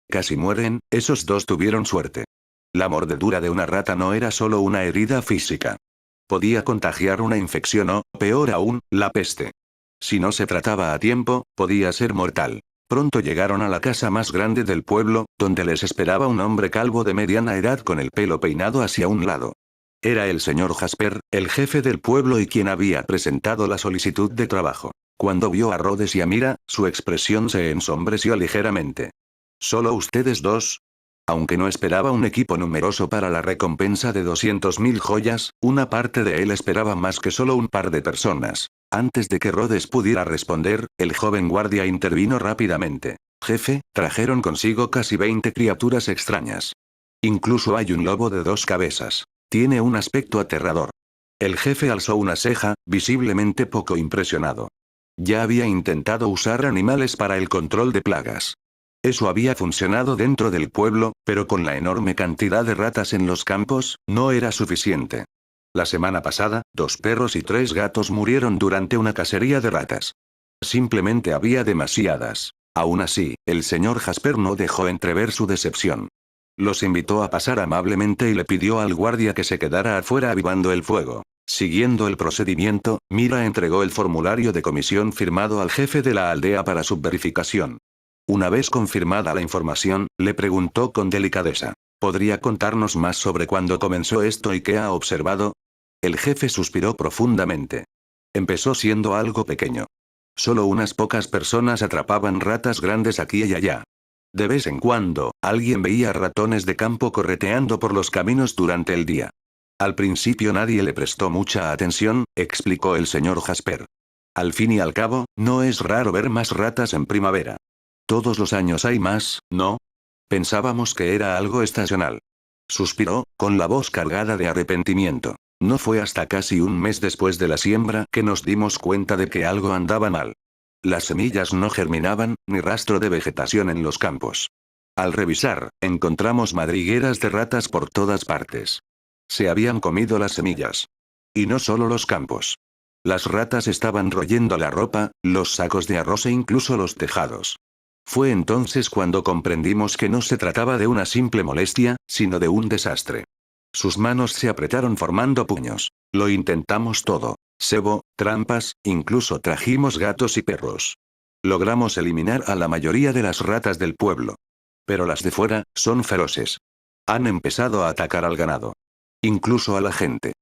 Casi mueren, esos 2 tuvieron suerte. La mordedura de una rata no era solo una herida física. Podía contagiar una infección o, peor aún, la peste. Si no se trataba a tiempo, podía ser mortal. Pronto llegaron a la casa más grande del pueblo, donde les esperaba un hombre calvo de mediana edad con el pelo peinado hacia un lado. Era el señor Jasper, el jefe del pueblo y quien había presentado la solicitud de trabajo. Cuando vio a Rhodes y a Mira, su expresión se ensombreció ligeramente. ¿Solo ustedes 2? Aunque no esperaba un equipo numeroso para la recompensa de 200.000 joyas, una parte de él esperaba más que solo un par de personas. Antes de que Rhodes pudiera responder, el joven guardia intervino rápidamente. Jefe, trajeron consigo casi 20 criaturas extrañas. Incluso hay un lobo de 2 cabezas. Tiene un aspecto aterrador. El jefe alzó una ceja, visiblemente poco impresionado. Ya había intentado usar animales para el control de plagas. Eso había funcionado dentro del pueblo, pero con la enorme cantidad de ratas en los campos, no era suficiente. La semana pasada, 2 perros y 3 gatos murieron durante una cacería de ratas. Simplemente había demasiadas. Aún así, el señor Jasper no dejó entrever su decepción. Los invitó a pasar amablemente y le pidió al guardia que se quedara afuera avivando el fuego. Siguiendo el procedimiento, Mira entregó el formulario de comisión firmado al jefe de la aldea para su verificación. Una vez confirmada la información, le preguntó con delicadeza. ¿Podría contarnos más sobre cuándo comenzó esto y qué ha observado? El jefe suspiró profundamente. Empezó siendo algo pequeño. Solo unas pocas personas atrapaban ratas grandes aquí y allá. De vez en cuando, alguien veía ratones de campo correteando por los caminos durante el día. Al principio nadie le prestó mucha atención, explicó el señor Jasper. Al fin y al cabo, no es raro ver más ratas en primavera. Todos los años hay más, ¿no? Pensábamos que era algo estacional. Suspiró, con la voz cargada de arrepentimiento. No fue hasta casi un mes después de la siembra que nos dimos cuenta de que algo andaba mal. Las semillas no germinaban, ni rastro de vegetación en los campos. Al revisar, encontramos madrigueras de ratas por todas partes. Se habían comido las semillas. Y no solo los campos. Las ratas estaban royendo la ropa, los sacos de arroz e incluso los tejados. Fue entonces cuando comprendimos que no se trataba de una simple molestia, sino de un desastre. Sus manos se apretaron formando puños. Lo intentamos todo. Cebo, trampas, incluso trajimos gatos y perros. Logramos eliminar a la mayoría de las ratas del pueblo. Pero las de fuera, son feroces. Han empezado a atacar al ganado. Incluso a la gente.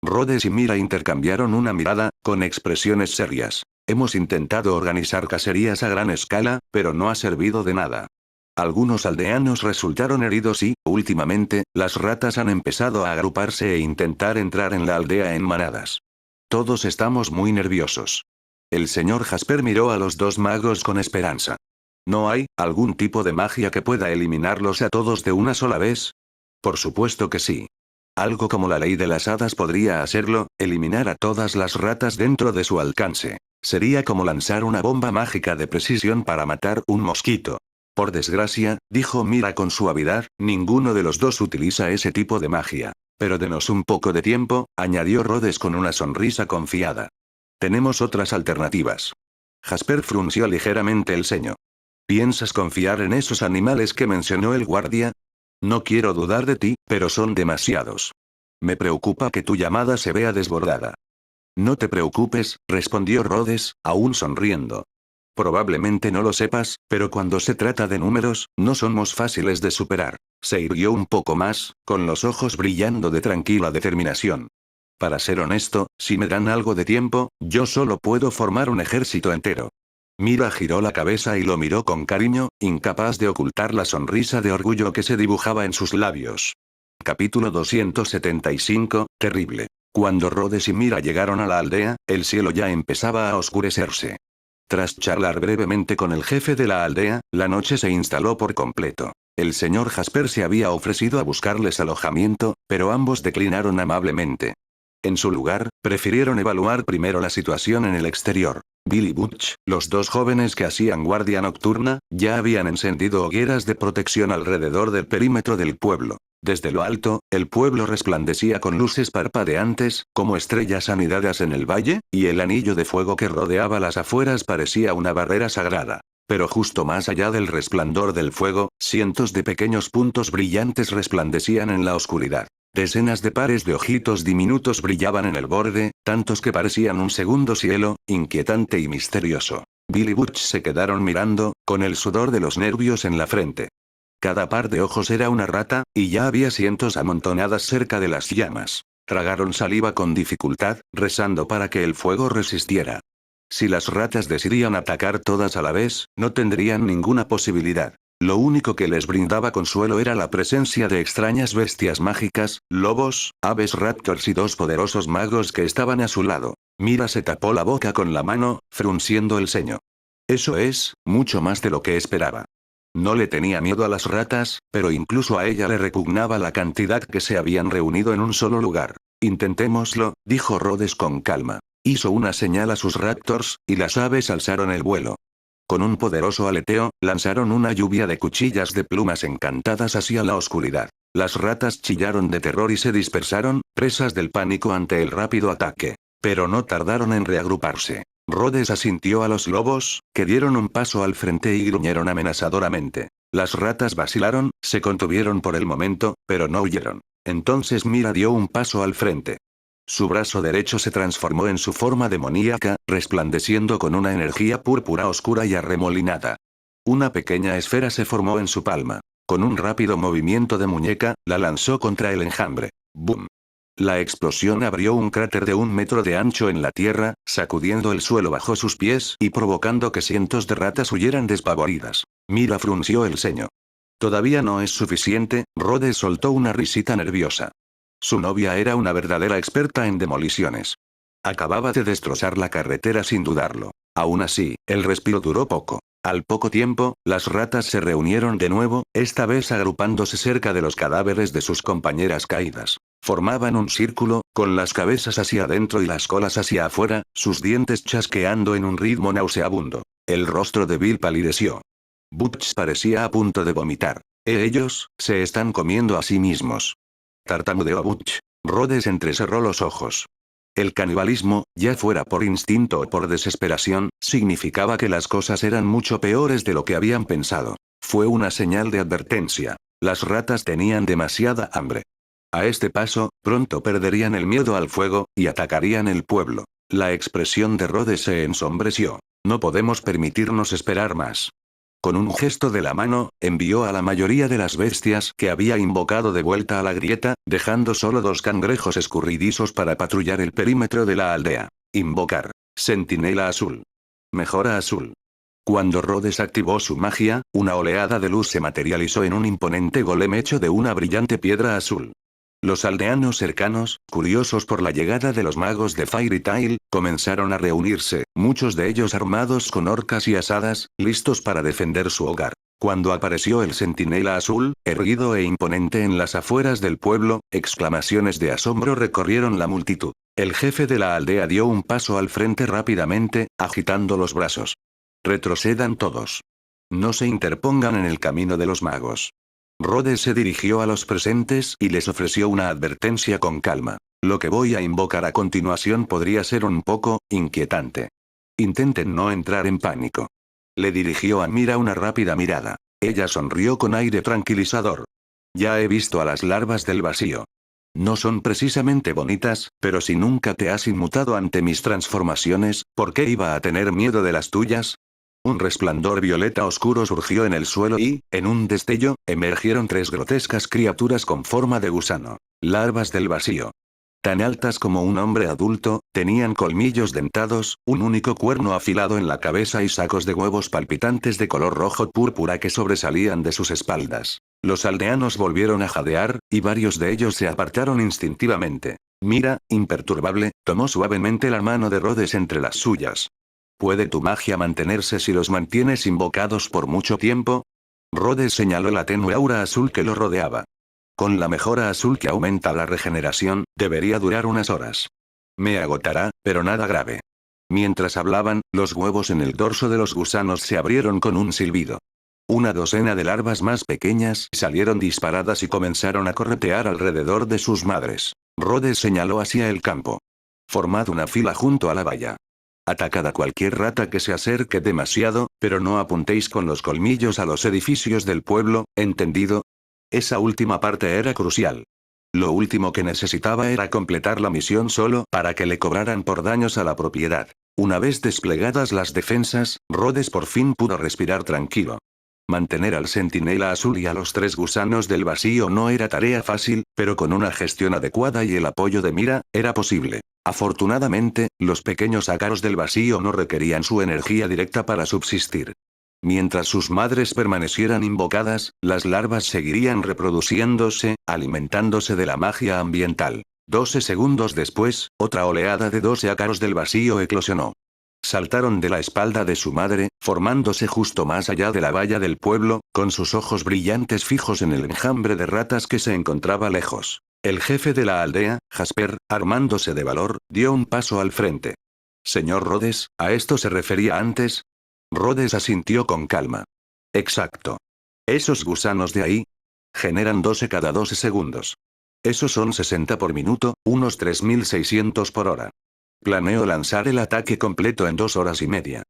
Rhodes y Mira intercambiaron una mirada, con expresiones serias. Hemos intentado organizar cacerías a gran escala, pero no ha servido de nada. Algunos aldeanos resultaron heridos y, últimamente, las ratas han empezado a agruparse e intentar entrar en la aldea en manadas. Todos estamos muy nerviosos. El señor Jasper miró a los dos magos con esperanza. ¿No hay algún tipo de magia que pueda eliminarlos a todos de una sola vez? Por supuesto que sí. Algo como la ley de las hadas podría hacerlo, eliminar a todas las ratas dentro de su alcance. Sería como lanzar una bomba mágica de precisión para matar un mosquito. Por desgracia, dijo Mira con suavidad, ninguno de los dos utiliza ese tipo de magia. Pero denos un poco de tiempo, añadió Rhodes con una sonrisa confiada. Tenemos otras alternativas. Jasper frunció ligeramente el ceño. ¿Piensas confiar en esos animales que mencionó el guardia? No quiero dudar de ti, pero son demasiados. Me preocupa que tu llamada se vea desbordada. No te preocupes, respondió Rhodes, aún sonriendo. Probablemente no lo sepas, pero cuando se trata de números, no somos fáciles de superar. Se irguió un poco más, con los ojos brillando de tranquila determinación. Para ser honesto, si me dan algo de tiempo, yo solo puedo formar un ejército entero. Mira giró la cabeza y lo miró con cariño, incapaz de ocultar la sonrisa de orgullo que se dibujaba en sus labios. Capítulo 275, terrible. Cuando Rhodes y Mira llegaron a la aldea, el cielo ya empezaba a oscurecerse. Tras charlar brevemente con el jefe de la aldea, la noche se instaló por completo. El señor Jasper se había ofrecido a buscarles alojamiento, pero ambos declinaron amablemente. En su lugar, prefirieron evaluar primero la situación en el exterior. Bill y Butch, los dos jóvenes que hacían guardia nocturna, ya habían encendido hogueras de protección alrededor del perímetro del pueblo. Desde lo alto, el pueblo resplandecía con luces parpadeantes, como estrellas anidadas en el valle, y el anillo de fuego que rodeaba las afueras parecía una barrera sagrada. Pero justo más allá del resplandor del fuego, cientos de pequeños puntos brillantes resplandecían en la oscuridad. Decenas de pares de ojitos diminutos brillaban en el borde, tantos que parecían un segundo cielo, inquietante y misterioso. Bill y Butch se quedaron mirando, con el sudor de los nervios en la frente. Cada par de ojos era una rata, y ya había cientos amontonadas cerca de las llamas. Tragaron saliva con dificultad, rezando para que el fuego resistiera. Si las ratas decidían atacar todas a la vez, no tendrían ninguna posibilidad. Lo único que les brindaba consuelo era la presencia de extrañas bestias mágicas, lobos, aves raptors y dos poderosos magos que estaban a su lado. Mira se tapó la boca con la mano, frunciendo el ceño. Eso es, mucho más de lo que esperaba. No le tenía miedo a las ratas, pero incluso a ella le repugnaba la cantidad que se habían reunido en un solo lugar. Intentémoslo, dijo Rhodes con calma. Hizo una señal a sus raptors, y las aves alzaron el vuelo. Con un poderoso aleteo, lanzaron una lluvia de cuchillas de plumas encantadas hacia la oscuridad. Las ratas chillaron de terror y se dispersaron, presas del pánico ante el rápido ataque. Pero no tardaron en reagruparse. Rhodes asintió a los lobos, que dieron un paso al frente y gruñeron amenazadoramente. Las ratas vacilaron, se contuvieron por el momento, pero no huyeron. Entonces Mira dio un paso al frente. Su brazo derecho se transformó en su forma demoníaca, resplandeciendo con una energía púrpura oscura y arremolinada. Una pequeña esfera se formó en su palma. Con un rápido movimiento de muñeca, la lanzó contra el enjambre. ¡Bum! La explosión abrió un cráter de 1 metro de ancho en la tierra, sacudiendo el suelo bajo sus pies y provocando que cientos de ratas huyeran despavoridas. Mira frunció el ceño. Todavía no es suficiente, Rhodes soltó una risita nerviosa. Su novia era una verdadera experta en demoliciones. Acababa de destrozar la carretera sin dudarlo. Aún así, el respiro duró poco. Al poco tiempo, las ratas se reunieron de nuevo, esta vez agrupándose cerca de los cadáveres de sus compañeras caídas. Formaban un círculo, con las cabezas hacia adentro y las colas hacia afuera, sus dientes chasqueando en un ritmo nauseabundo. El rostro de Bill palideció. Butch parecía a punto de vomitar. Ellos, se están comiendo a sí mismos. Tartamudeó Butch. Rhodes entrecerró los ojos. El canibalismo, ya fuera por instinto o por desesperación, significaba que las cosas eran mucho peores de lo que habían pensado. Fue una señal de advertencia. Las ratas tenían demasiada hambre. A este paso, pronto perderían el miedo al fuego, y atacarían el pueblo. La expresión de Rhodes se ensombreció. No podemos permitirnos esperar más. Con un gesto de la mano, envió a la mayoría de las bestias que había invocado de vuelta a la grieta, dejando solo 2 cangrejos escurridizos para patrullar el perímetro de la aldea. Invocar. Centinela azul. Mejora azul. Cuando Rhodes activó su magia, una oleada de luz se materializó en un imponente golem hecho de una brillante piedra azul. Los aldeanos cercanos, curiosos por la llegada de los magos de Fairy Tail, comenzaron a reunirse, muchos de ellos armados con horcas y asadas, listos para defender su hogar. Cuando apareció el centinela azul, erguido e imponente en las afueras del pueblo, exclamaciones de asombro recorrieron la multitud. El jefe de la aldea dio un paso al frente rápidamente, agitando los brazos. Retrocedan todos. No se interpongan en el camino de los magos. Rhodes se dirigió a los presentes y les ofreció una advertencia con calma. Lo que voy a invocar a continuación podría ser un poco inquietante. Intenten no entrar en pánico. Le dirigió a Mira una rápida mirada. Ella sonrió con aire tranquilizador. Ya he visto a las larvas del vacío. No son precisamente bonitas, pero si nunca te has inmutado ante mis transformaciones, ¿por qué iba a tener miedo de las tuyas? Un resplandor violeta oscuro surgió en el suelo y, en un destello, emergieron tres grotescas criaturas con forma de gusano. Larvas del vacío. Tan altas como un hombre adulto, tenían colmillos dentados, un único cuerno afilado en la cabeza y sacos de huevos palpitantes de color rojo púrpura que sobresalían de sus espaldas. Los aldeanos volvieron a jadear, y varios de ellos se apartaron instintivamente. Mira, imperturbable, tomó suavemente la mano de Rhodes entre las suyas. ¿Puede tu magia mantenerse si los mantienes invocados por mucho tiempo? Rhodes señaló la tenue aura azul que lo rodeaba. Con la mejora azul que aumenta la regeneración, debería durar unas horas. Me agotará, pero nada grave. Mientras hablaban, los huevos en el dorso de los gusanos se abrieron con un silbido. Una docena de larvas más pequeñas salieron disparadas y comenzaron a corretear alrededor de sus madres. Rhodes señaló hacia el campo. Formad una fila junto a la valla. Atacad a cualquier rata que se acerque demasiado, pero no apuntéis con los colmillos a los edificios del pueblo, ¿entendido? Esa última parte era crucial. Lo último que necesitaba era completar la misión solo para que le cobraran por daños a la propiedad. Una vez desplegadas las defensas, Rhodes por fin pudo respirar tranquilo. Mantener al centinela azul y a los tres gusanos del vacío no era tarea fácil, pero con una gestión adecuada y el apoyo de Mira, era posible. Afortunadamente, los pequeños ácaros del vacío no requerían su energía directa para subsistir. Mientras sus madres permanecieran invocadas, las larvas seguirían reproduciéndose, alimentándose de la magia ambiental. 12 segundos después, otra oleada de 12 ácaros del vacío eclosionó. Saltaron de la espalda de su madre, formándose justo más allá de la valla del pueblo, con sus ojos brillantes fijos en el enjambre de ratas que se encontraba lejos. El jefe de la aldea, Jasper, armándose de valor, dio un paso al frente. Señor Rhodes, ¿a esto se refería antes? Rhodes asintió con calma. Exacto. Esos gusanos de ahí generan 12 cada 12 segundos. Esos son 60 por minuto, unos 3600 por hora. Planeo lanzar el ataque completo en 2 horas y media.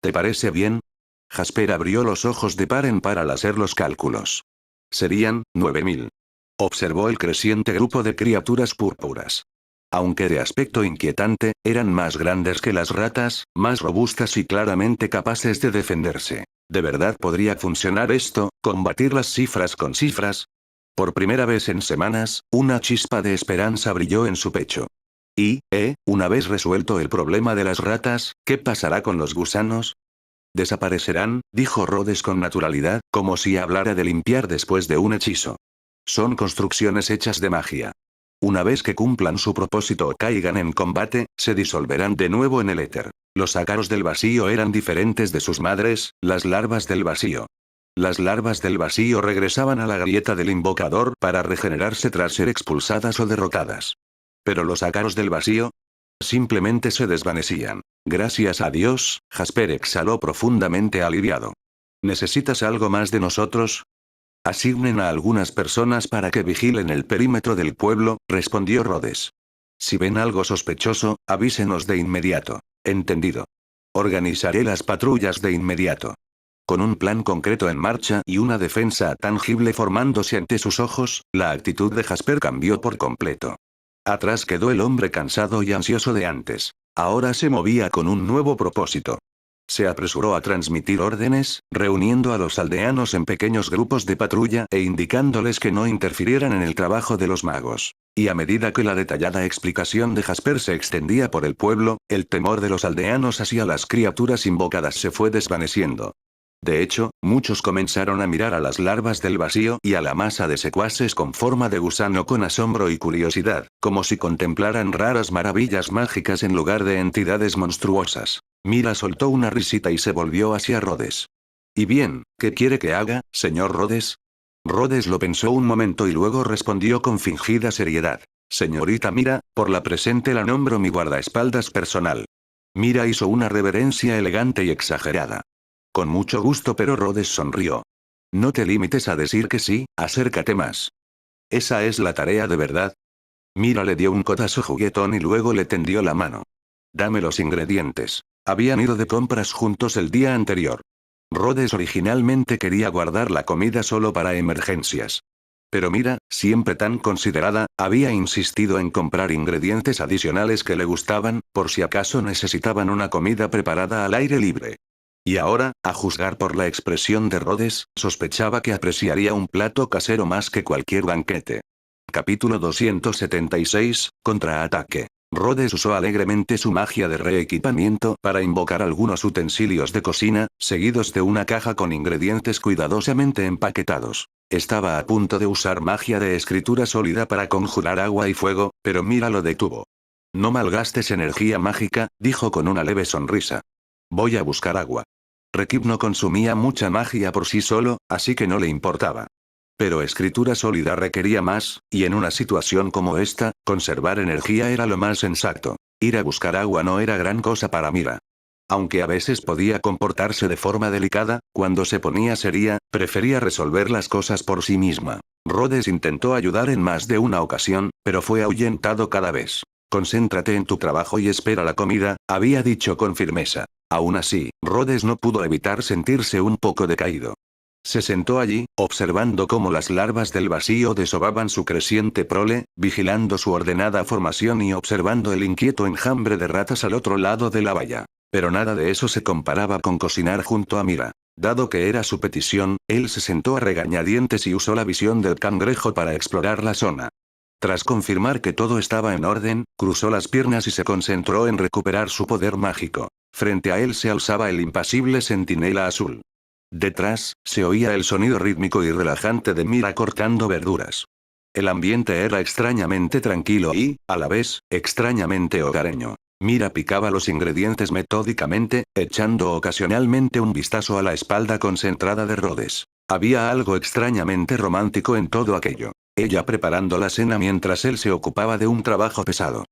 ¿Te parece bien? Jasper abrió los ojos de par en par al hacer los cálculos. Serían 9000. Observó el creciente grupo de criaturas púrpuras. Aunque de aspecto inquietante, eran más grandes que las ratas, más robustas y claramente capaces de defenderse. ¿De verdad podría funcionar esto, combatir las cifras con cifras? Por primera vez en semanas, una chispa de esperanza brilló en su pecho. Y, una vez resuelto el problema de las ratas, ¿qué pasará con los gusanos? Desaparecerán, dijo Rhodes con naturalidad, como si hablara de limpiar después de un hechizo. Son construcciones hechas de magia. Una vez que cumplan su propósito o caigan en combate, se disolverán de nuevo en el éter. Los ácaros del vacío eran diferentes de sus madres, las larvas del vacío. Las larvas del vacío regresaban a la grieta del invocador para regenerarse tras ser expulsadas o derrotadas. Pero los ácaros del vacío simplemente se desvanecían. Gracias a Dios, Jasper exhaló profundamente aliviado. ¿Necesitas algo más de nosotros? Asignen a algunas personas para que vigilen el perímetro del pueblo, respondió Rhodes. Si ven algo sospechoso, avísenos de inmediato. Entendido. Organizaré las patrullas de inmediato. Con un plan concreto en marcha y una defensa tangible formándose ante sus ojos, la actitud de Jasper cambió por completo. Atrás quedó el hombre cansado y ansioso de antes. Ahora se movía con un nuevo propósito. Se apresuró a transmitir órdenes, reuniendo a los aldeanos en pequeños grupos de patrulla e indicándoles que no interfirieran en el trabajo de los magos. Y a medida que la detallada explicación de Jasper se extendía por el pueblo, el temor de los aldeanos hacia las criaturas invocadas se fue desvaneciendo. De hecho, muchos comenzaron a mirar a las larvas del vacío y a la masa de secuaces con forma de gusano con asombro y curiosidad, como si contemplaran raras maravillas mágicas en lugar de entidades monstruosas. Mira soltó una risita y se volvió hacia Rhodes. ¿Y bien, qué quiere que haga, señor Rhodes? Rhodes lo pensó un momento y luego respondió con fingida seriedad. Señorita Mira, por la presente la nombro mi guardaespaldas personal. Mira hizo una reverencia elegante y exagerada. Con mucho gusto, pero Rhodes sonrió. No te limites a decir que sí, acércate más. ¿Esa es la tarea de verdad? Mira le dio un codazo juguetón y luego le tendió la mano. Dame los ingredientes. Habían ido de compras juntos el día anterior. Rhodes originalmente quería guardar la comida solo para emergencias. Pero Mira, siempre tan considerada, había insistido en comprar ingredientes adicionales que le gustaban, por si acaso necesitaban una comida preparada al aire libre. Y ahora, a juzgar por la expresión de Rhodes, sospechaba que apreciaría un plato casero más que cualquier banquete. Capítulo 276, Contraataque. Rhodes usó alegremente su magia de reequipamiento para invocar algunos utensilios de cocina, seguidos de una caja con ingredientes cuidadosamente empaquetados. Estaba a punto de usar magia de escritura sólida para conjurar agua y fuego, pero Mira lo detuvo. No malgastes energía mágica, dijo con una leve sonrisa. Voy a buscar agua. Rekip no consumía mucha magia por sí solo, así que no le importaba. Pero escritura sólida requería más, y en una situación como esta, conservar energía era lo más sensato. Ir a buscar agua no era gran cosa para Mira. Aunque a veces podía comportarse de forma delicada, cuando se ponía seria, prefería resolver las cosas por sí misma. Rhodes intentó ayudar en más de una ocasión, pero fue ahuyentado cada vez. Concéntrate en tu trabajo y espera la comida, había dicho con firmeza. Aún así, Rhodes no pudo evitar sentirse un poco decaído. Se sentó allí, observando cómo las larvas del vacío desovaban su creciente prole, vigilando su ordenada formación y observando el inquieto enjambre de ratas al otro lado de la valla. Pero nada de eso se comparaba con cocinar junto a Mira. Dado que era su petición, él se sentó a regañadientes y usó la visión del cangrejo para explorar la zona. Tras confirmar que todo estaba en orden, cruzó las piernas y se concentró en recuperar su poder mágico. Frente a él se alzaba el impasible centinela azul. Detrás, se oía el sonido rítmico y relajante de Mira cortando verduras. El ambiente era extrañamente tranquilo y, a la vez, extrañamente hogareño. Mira picaba los ingredientes metódicamente, echando ocasionalmente un vistazo a la espalda concentrada de Rhodes. Había algo extrañamente romántico en todo aquello. Ella preparando la cena mientras él se ocupaba de un trabajo pesado.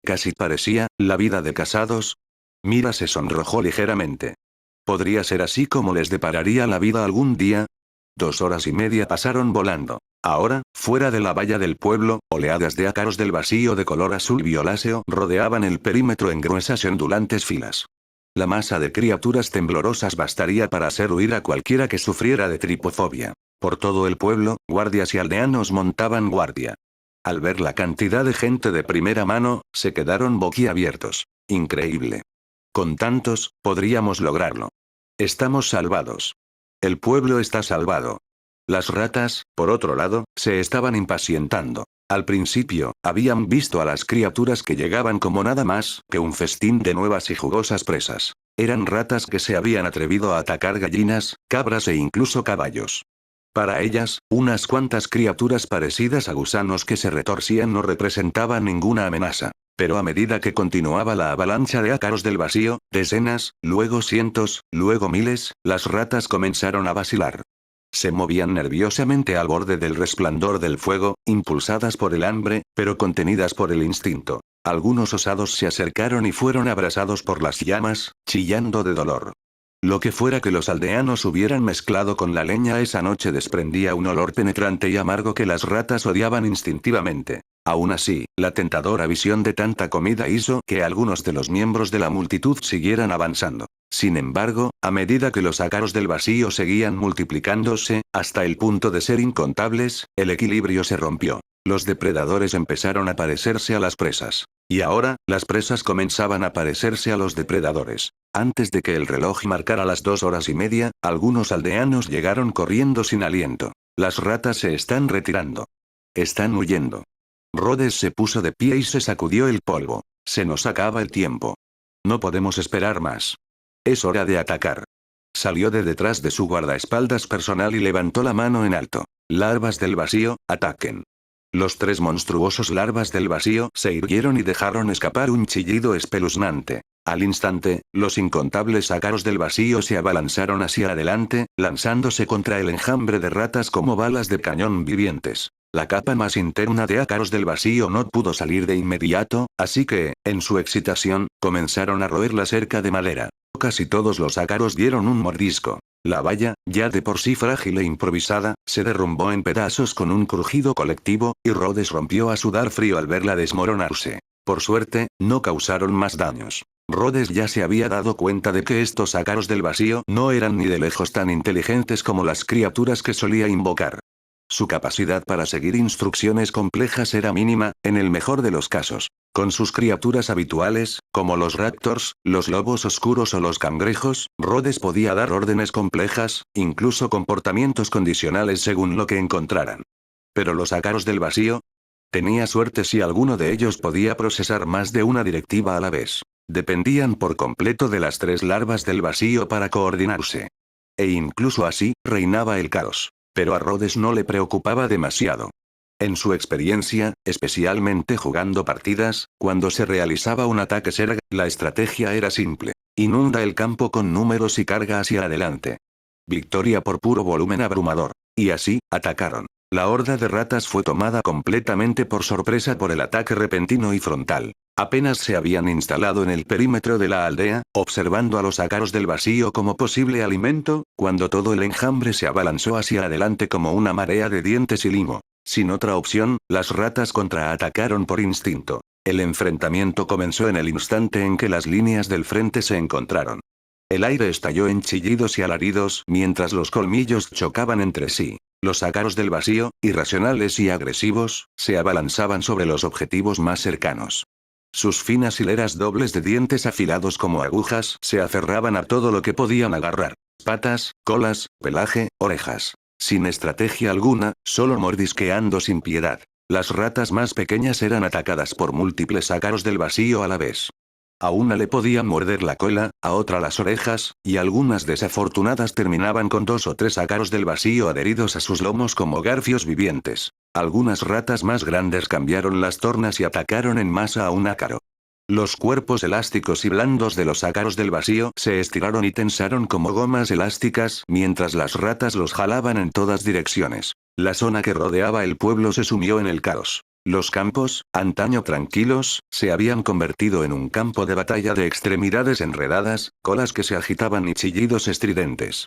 Casi parecía, la vida de casados. Mira se sonrojó ligeramente. ¿Podría ser así como les depararía la vida algún día? 2 horas y media pasaron volando. Ahora, fuera de la valla del pueblo, oleadas de ácaros del vacío de color azul violáceo rodeaban el perímetro en gruesas y ondulantes filas. La masa de criaturas temblorosas bastaría para hacer huir a cualquiera que sufriera de tripofobia. Por todo el pueblo, guardias y aldeanos montaban guardia. Al ver la cantidad de gente de primera mano, se quedaron boquiabiertos. Increíble. Con tantos, podríamos lograrlo. Estamos salvados. El pueblo está salvado. Las ratas, por otro lado, se estaban impacientando. Al principio, habían visto a las criaturas que llegaban como nada más que un festín de nuevas y jugosas presas. Eran ratas que se habían atrevido a atacar gallinas, cabras e incluso caballos. Para ellas, unas cuantas criaturas parecidas a gusanos que se retorcían no representaban ninguna amenaza. Pero a medida que continuaba la avalancha de ácaros del vacío, decenas, luego cientos, luego miles, las ratas comenzaron a vacilar. Se movían nerviosamente al borde del resplandor del fuego, impulsadas por el hambre, pero contenidas por el instinto. Algunos osados se acercaron y fueron abrasados por las llamas, chillando de dolor. Lo que fuera que los aldeanos hubieran mezclado con la leña esa noche desprendía un olor penetrante y amargo que las ratas odiaban instintivamente. Aún así, la tentadora visión de tanta comida hizo que algunos de los miembros de la multitud siguieran avanzando. Sin embargo, a medida que los ácaros del vacío seguían multiplicándose, hasta el punto de ser incontables, el equilibrio se rompió. Los depredadores empezaron a parecerse a las presas. Y ahora, las presas comenzaban a parecerse a los depredadores. Antes de que el reloj marcara las 2 horas y media, algunos aldeanos llegaron corriendo sin aliento. Las ratas se están retirando. Están huyendo. Rhodes se puso de pie y se sacudió el polvo. Se nos acaba el tiempo. No podemos esperar más. Es hora de atacar. Salió de detrás de su guardaespaldas personal y levantó la mano en alto. Larvas del vacío, ataquen. Los 3 monstruosos larvas del vacío se irguieron y dejaron escapar un chillido espeluznante. Al instante, los incontables ácaros del vacío se abalanzaron hacia adelante, lanzándose contra el enjambre de ratas como balas de cañón vivientes. La capa más interna de ácaros del vacío no pudo salir de inmediato, así que, en su excitación, comenzaron a roer la cerca de madera. Casi todos los ácaros dieron un mordisco. La valla, ya de por sí frágil e improvisada, se derrumbó en pedazos con un crujido colectivo, y Rhodes rompió a sudar frío al verla desmoronarse. Por suerte, no causaron más daños. Rhodes ya se había dado cuenta de que estos ácaros del vacío no eran ni de lejos tan inteligentes como las criaturas que solía invocar. Su capacidad para seguir instrucciones complejas era mínima, en el mejor de los casos. Con sus criaturas habituales, como los raptors, los lobos oscuros o los cangrejos, Rhodes podía dar órdenes complejas, incluso comportamientos condicionales según lo que encontraran. Pero los ácaros del vacío, tenía suerte si alguno de ellos podía procesar más de una directiva a la vez. Dependían por completo de las 3 larvas del vacío para coordinarse. E incluso así, reinaba el caos. Pero a Rhodes no le preocupaba demasiado. En su experiencia, especialmente jugando partidas, cuando se realizaba un ataque Zerg, la estrategia era simple. Inunda el campo con números y carga hacia adelante. Victoria por puro volumen abrumador. Y así, atacaron. La horda de ratas fue tomada completamente por sorpresa por el ataque repentino y frontal. Apenas se habían instalado en el perímetro de la aldea, observando a los ácaros del vacío como posible alimento, cuando todo el enjambre se abalanzó hacia adelante como una marea de dientes y limo. Sin otra opción, las ratas contraatacaron por instinto. El enfrentamiento comenzó en el instante en que las líneas del frente se encontraron. El aire estalló en chillidos y alaridos mientras los colmillos chocaban entre sí. Los ácaros del vacío, irracionales y agresivos, se abalanzaban sobre los objetivos más cercanos. Sus finas hileras dobles de dientes afilados como agujas se aferraban a todo lo que podían agarrar. Patas, colas, pelaje, orejas. Sin estrategia alguna, solo mordisqueando sin piedad. Las ratas más pequeñas eran atacadas por múltiples ácaros del vacío a la vez. A una le podían morder la cola, a otra las orejas, y algunas desafortunadas terminaban con 2 o 3 ácaros del vacío adheridos a sus lomos como garfios vivientes. Algunas ratas más grandes cambiaron las tornas y atacaron en masa a un ácaro. Los cuerpos elásticos y blandos de los ácaros del vacío se estiraron y tensaron como gomas elásticas mientras las ratas los jalaban en todas direcciones. La zona que rodeaba el pueblo se sumió en el caos. Los campos, antaño tranquilos, se habían convertido en un campo de batalla de extremidades enredadas, colas que se agitaban y chillidos estridentes.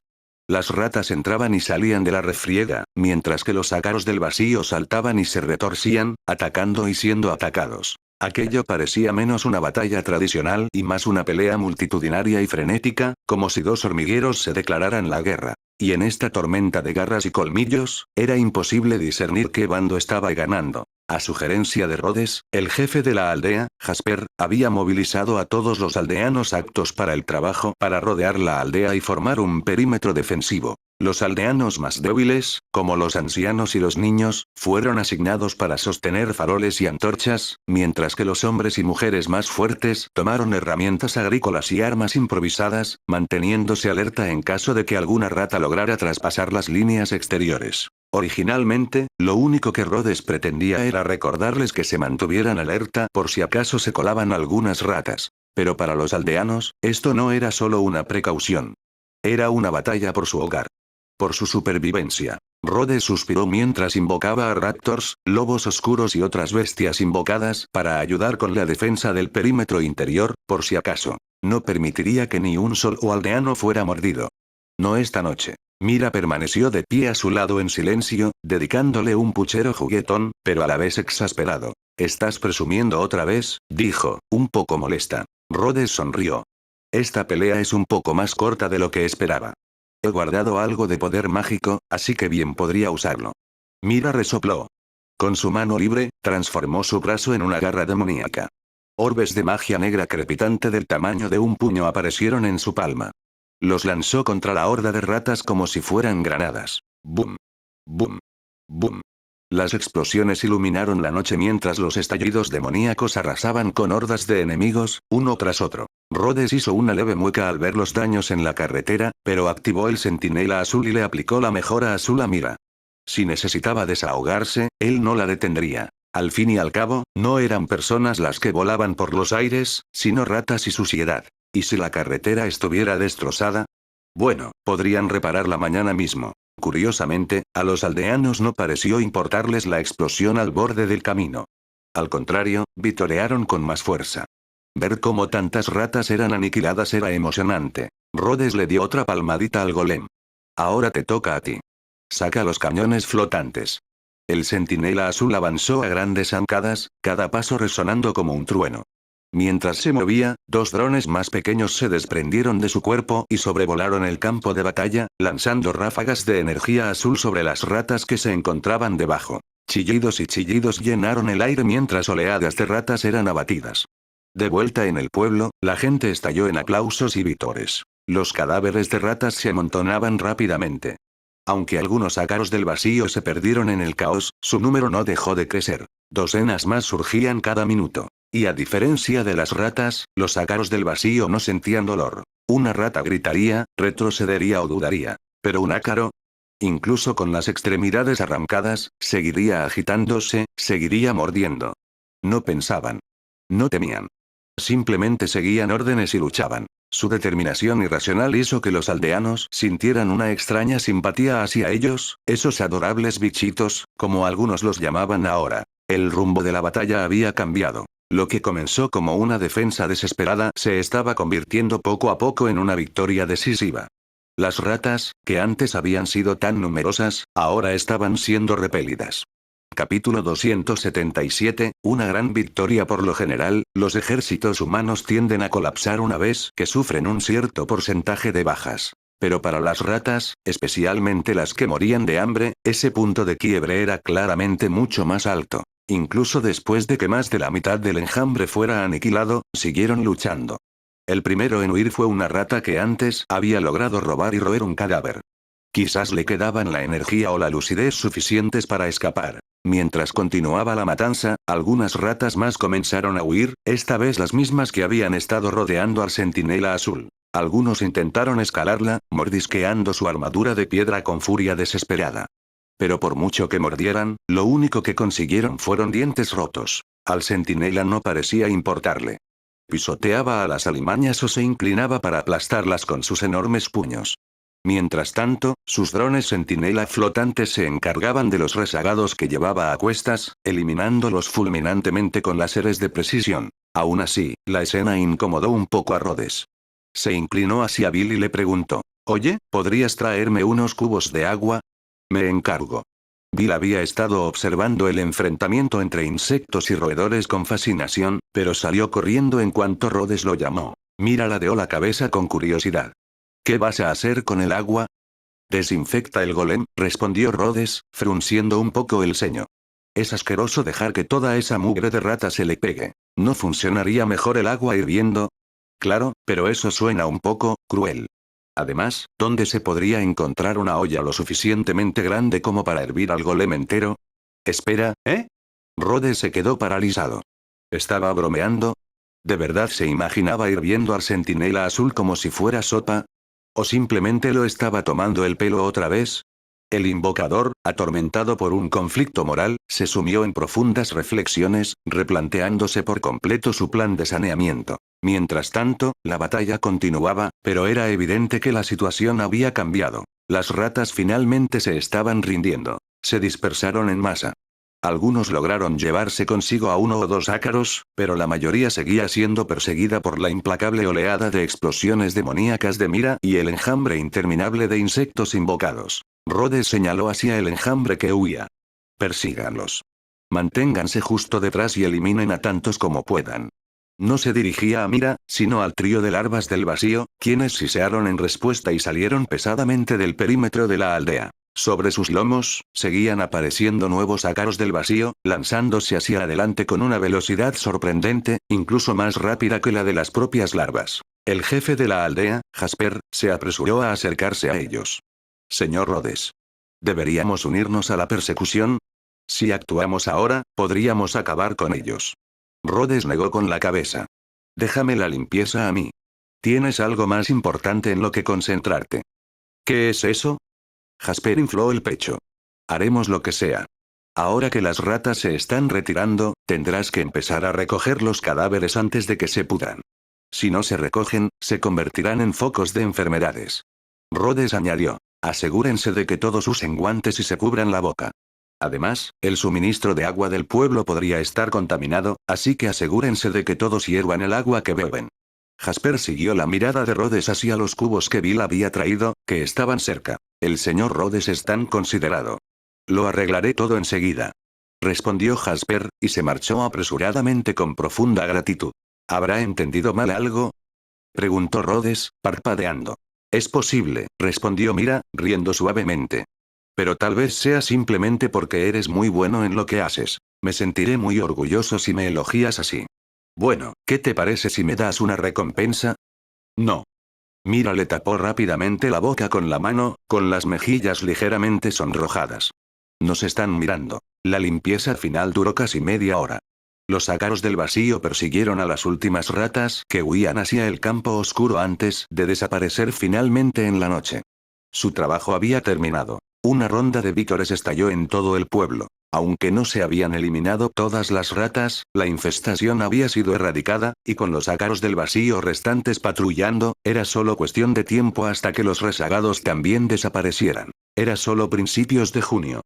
Las ratas entraban y salían de la refriega, mientras que los ácaros del vacío saltaban y se retorcían, atacando y siendo atacados. Aquello parecía menos una batalla tradicional y más una pelea multitudinaria y frenética, como si 2 hormigueros se declararan la guerra. Y en esta tormenta de garras y colmillos, era imposible discernir qué bando estaba ganando. A sugerencia de Rhodes, el jefe de la aldea, Jasper, había movilizado a todos los aldeanos aptos para el trabajo para rodear la aldea y formar un perímetro defensivo. Los aldeanos más débiles, como los ancianos y los niños, fueron asignados para sostener faroles y antorchas, mientras que los hombres y mujeres más fuertes tomaron herramientas agrícolas y armas improvisadas, manteniéndose alerta en caso de que alguna rata lograra traspasar las líneas exteriores. Originalmente, lo único que Rhodes pretendía era recordarles que se mantuvieran alerta por si acaso se colaban algunas ratas. Pero para los aldeanos, esto no era solo una precaución. Era una batalla por su hogar. Por su supervivencia. Rhodes suspiró mientras invocaba a raptors, lobos oscuros y otras bestias invocadas para ayudar con la defensa del perímetro interior, por si acaso. No permitiría que ni un solo aldeano fuera mordido. No esta noche. Mira permaneció de pie a su lado en silencio, dedicándole un puchero juguetón, pero a la vez exasperado. «¿Estás presumiendo otra vez?», dijo, un poco molesta. Rhodes sonrió. «Esta pelea es un poco más corta de lo que esperaba. He guardado algo de poder mágico, así que bien podría usarlo». Mira resopló. Con su mano libre, transformó su brazo en una garra demoníaca. Orbes de magia negra crepitante del tamaño de un puño aparecieron en su palma. Los lanzó contra la horda de ratas como si fueran granadas. ¡Bum! ¡Bum! ¡Bum! Las explosiones iluminaron la noche mientras los estallidos demoníacos arrasaban con hordas de enemigos, uno tras otro. Rhodes hizo una leve mueca al ver los daños en la carretera, pero activó el centinela azul y le aplicó la mejora azul a Mira. Si necesitaba desahogarse, él no la detendría. Al fin y al cabo, no eran personas las que volaban por los aires, sino ratas y suciedad. ¿Y si la carretera estuviera destrozada? Bueno, podrían repararla mañana mismo. Curiosamente, a los aldeanos no pareció importarles la explosión al borde del camino. Al contrario, vitorearon con más fuerza. Ver cómo tantas ratas eran aniquiladas era emocionante. Rhodes le dio otra palmadita al golem. Ahora te toca a ti. Saca los cañones flotantes. El centinela azul avanzó a grandes zancadas, cada paso resonando como un trueno. Mientras se movía, dos drones más pequeños se desprendieron de su cuerpo y sobrevolaron el campo de batalla, lanzando ráfagas de energía azul sobre las ratas que se encontraban debajo. Chillidos y chillidos llenaron el aire mientras oleadas de ratas eran abatidas. De vuelta en el pueblo, la gente estalló en aplausos y vítores. Los cadáveres de ratas se amontonaban rápidamente. Aunque algunos ácaros del vacío se perdieron en el caos, su número no dejó de crecer. Docenas más surgían cada minuto. Y a diferencia de las ratas, los ácaros del vacío no sentían dolor. Una rata gritaría, retrocedería o dudaría. Pero un ácaro, incluso con las extremidades arrancadas, seguiría agitándose, seguiría mordiendo. No pensaban. No temían. Simplemente seguían órdenes y luchaban. Su determinación irracional hizo que los aldeanos sintieran una extraña simpatía hacia ellos, esos adorables bichitos, como algunos los llamaban ahora. El rumbo de la batalla había cambiado. Lo que comenzó como una defensa desesperada se estaba convirtiendo poco a poco en una victoria decisiva. Las ratas, que antes habían sido tan numerosas, ahora estaban siendo repelidas. Capítulo 277, una gran victoria. Por lo general, los ejércitos humanos tienden a colapsar una vez que sufren un cierto porcentaje de bajas. Pero para las ratas, especialmente las que morían de hambre, ese punto de quiebre era claramente mucho más alto. Incluso después de que más de la mitad del enjambre fuera aniquilado, siguieron luchando. El primero en huir fue una rata que antes había logrado robar y roer un cadáver. Quizás le quedaban la energía o la lucidez suficientes para escapar. Mientras continuaba la matanza, algunas ratas más comenzaron a huir, esta vez las mismas que habían estado rodeando al centinela azul. Algunos intentaron escalarla, mordisqueando su armadura de piedra con furia desesperada. Pero por mucho que mordieran, lo único que consiguieron fueron dientes rotos. Al centinela no parecía importarle. Pisoteaba a las alimañas o se inclinaba para aplastarlas con sus enormes puños. Mientras tanto, sus drones centinela flotantes se encargaban de los rezagados que llevaba a cuestas, eliminándolos fulminantemente con láseres de precisión. Aún así, la escena incomodó un poco a Rhodes. Se inclinó hacia Bill y le preguntó: «Oye, ¿podrías traerme unos cubos de agua?» «Me encargo». Bill había estado observando el enfrentamiento entre insectos y roedores con fascinación, pero salió corriendo en cuanto Rhodes lo llamó. Mira ladeó la cabeza con curiosidad. «¿Qué vas a hacer con el agua?» «Desinfecta el golem», respondió Rhodes, frunciendo un poco el ceño. «Es asqueroso dejar que toda esa mugre de rata se le pegue. ¿No funcionaría mejor el agua hirviendo?» «Claro, pero eso suena un poco cruel. Además, ¿dónde se podría encontrar una olla lo suficientemente grande como para hervir al golem entero?» «Espera, ¿eh?» Rhodes se quedó paralizado. ¿Estaba bromeando? ¿De verdad se imaginaba hirviendo al centinela azul como si fuera sopa? ¿O simplemente lo estaba tomando el pelo otra vez? El invocador, atormentado por un conflicto moral, se sumió en profundas reflexiones, replanteándose por completo su plan de saneamiento. Mientras tanto, la batalla continuaba, pero era evidente que la situación había cambiado. Las ratas finalmente se estaban rindiendo. Se dispersaron en masa. Algunos lograron llevarse consigo a uno o dos ácaros, pero la mayoría seguía siendo perseguida por la implacable oleada de explosiones demoníacas de Mira y el enjambre interminable de insectos invocados. Rhodes señaló hacia el enjambre que huía. «Persíganlos. Manténganse justo detrás y eliminen a tantos como puedan». No se dirigía a Mira, sino al trío de larvas del vacío, quienes sisearon en respuesta y salieron pesadamente del perímetro de la aldea. Sobre sus lomos, seguían apareciendo nuevos ácaros del vacío, lanzándose hacia adelante con una velocidad sorprendente, incluso más rápida que la de las propias larvas. El jefe de la aldea, Jasper, se apresuró a acercarse a ellos. «Señor Rhodes. ¿Deberíamos unirnos a la persecución?» Si actuamos ahora, podríamos acabar con ellos. Rhodes negó con la cabeza. Déjame la limpieza a mí. Tienes algo más importante en lo que concentrarte. ¿Qué es eso? Jasper infló el pecho. Haremos lo que sea. Ahora que las ratas se están retirando, tendrás que empezar a recoger los cadáveres antes de que se pudran. Si no se recogen, se convertirán en focos de enfermedades. Rhodes añadió. Asegúrense de que todos usen guantes y se cubran la boca. Además, el suministro de agua del pueblo podría estar contaminado, así que asegúrense de que todos hiervan el agua que beben. Jasper siguió la mirada de Rhodes hacia los cubos que Bill había traído, que estaban cerca. El señor Rhodes es tan considerado. Lo arreglaré todo enseguida. Respondió Jasper, y se marchó apresuradamente con profunda gratitud. ¿Habrá entendido mal algo? Preguntó Rhodes, parpadeando. Es posible, respondió Mira, riendo suavemente. Pero tal vez sea simplemente porque eres muy bueno en lo que haces. Me sentiré muy orgulloso si me elogias así. Bueno, ¿qué te parece si me das una recompensa? No. Mira le tapó rápidamente la boca con la mano, con las mejillas ligeramente sonrojadas. Nos están mirando. La limpieza final duró casi media hora. Los ácaros del vacío persiguieron a las últimas ratas que huían hacia el campo oscuro antes de desaparecer finalmente en la noche. Su trabajo había terminado. Una ronda de vítores estalló en todo el pueblo. Aunque no se habían eliminado todas las ratas, la infestación había sido erradicada, y con los ácaros del vacío restantes patrullando, era solo cuestión de tiempo hasta que los rezagados también desaparecieran. Era solo principios de junio.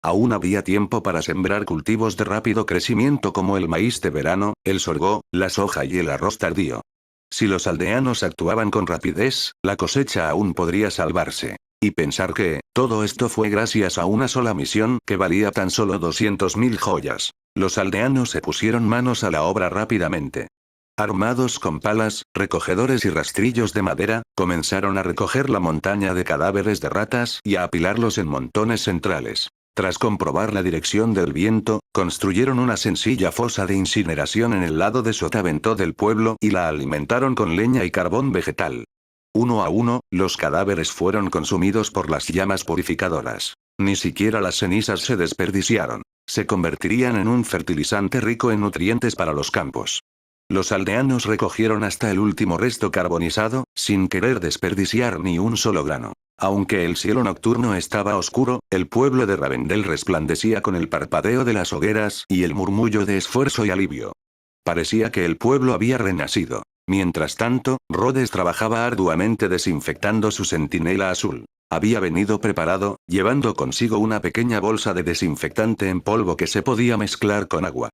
Aún había tiempo para sembrar cultivos de rápido crecimiento como el maíz de verano, el sorgo, la soja y el arroz tardío. Si los aldeanos actuaban con rapidez, la cosecha aún podría salvarse. Y pensar que, todo esto fue gracias a una sola misión que valía tan solo 200.000 joyas. Los aldeanos se pusieron manos a la obra rápidamente. Armados con palas, recogedores y rastrillos de madera, comenzaron a recoger la montaña de cadáveres de ratas y a apilarlos en montones centrales. Tras comprobar la dirección del viento, construyeron una sencilla fosa de incineración en el lado de sotavento del pueblo y la alimentaron con leña y carbón vegetal. Uno a uno, los cadáveres fueron consumidos por las llamas purificadoras. Ni siquiera las cenizas se desperdiciaron. Se convertirían en un fertilizante rico en nutrientes para los campos. Los aldeanos recogieron hasta el último resto carbonizado, sin querer desperdiciar ni un solo grano. Aunque el cielo nocturno estaba oscuro, el pueblo de Ravendel resplandecía con el parpadeo de las hogueras y el murmullo de esfuerzo y alivio. Parecía que el pueblo había renacido. Mientras tanto, Rhodes trabajaba arduamente desinfectando su centinela azul. Había venido preparado, llevando consigo una pequeña bolsa de desinfectante en polvo que se podía mezclar con agua.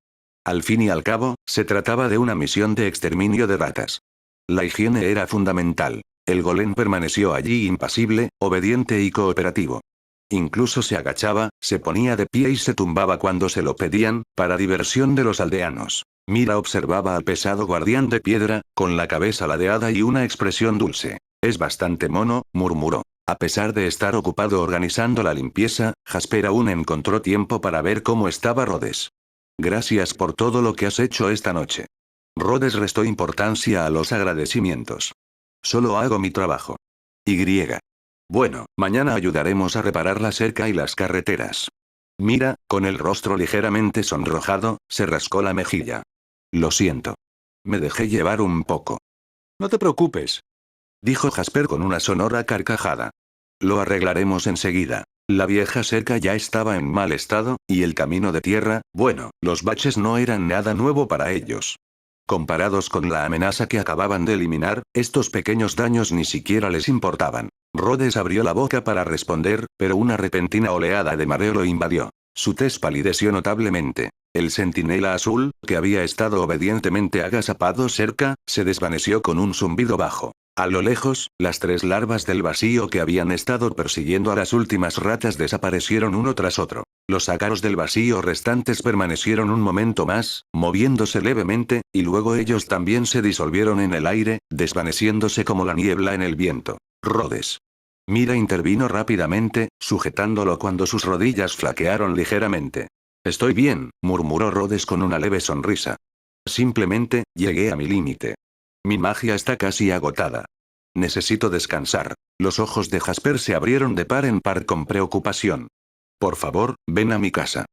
Al fin y al cabo, se trataba de una misión de exterminio de ratas. La higiene era fundamental. El golem permaneció allí impasible, obediente y cooperativo. Incluso se agachaba, se ponía de pie y se tumbaba cuando se lo pedían, para diversión de los aldeanos. Mira observaba al pesado guardián de piedra, con la cabeza ladeada y una expresión dulce. Es bastante mono, murmuró. A pesar de estar ocupado organizando la limpieza, Jasper aún encontró tiempo para ver cómo estaba Rhodes. Gracias por todo lo que has hecho esta noche. Rhodes restó importancia a los agradecimientos. Solo hago mi trabajo. Bueno, mañana ayudaremos a reparar la cerca y las carreteras. Mira, con el rostro ligeramente sonrojado, se rascó la mejilla. Lo siento. Me dejé llevar un poco. No te preocupes, dijo Jasper con una sonora carcajada. Lo arreglaremos enseguida. La vieja cerca ya estaba en mal estado, y el camino de tierra, bueno, los baches no eran nada nuevo para ellos. Comparados con la amenaza que acababan de eliminar, estos pequeños daños ni siquiera les importaban. Rhodes abrió la boca para responder, pero una repentina oleada de mareo lo invadió. Su tez palideció notablemente. El centinela azul, que había estado obedientemente agazapado cerca, se desvaneció con un zumbido bajo. A lo lejos, las 3 larvas del vacío que habían estado persiguiendo a las últimas ratas desaparecieron uno tras otro. Los ácaros del vacío restantes permanecieron un momento más, moviéndose levemente, y luego ellos también se disolvieron en el aire, desvaneciéndose como la niebla en el viento. Rhodes. Mira intervino rápidamente, sujetándolo cuando sus rodillas flaquearon ligeramente. Estoy bien, murmuró Rhodes con una leve sonrisa. Simplemente, llegué a mi límite. Mi magia está casi agotada. Necesito descansar. Los ojos de Jasper se abrieron de par en par con preocupación. Por favor, ven a mi casa.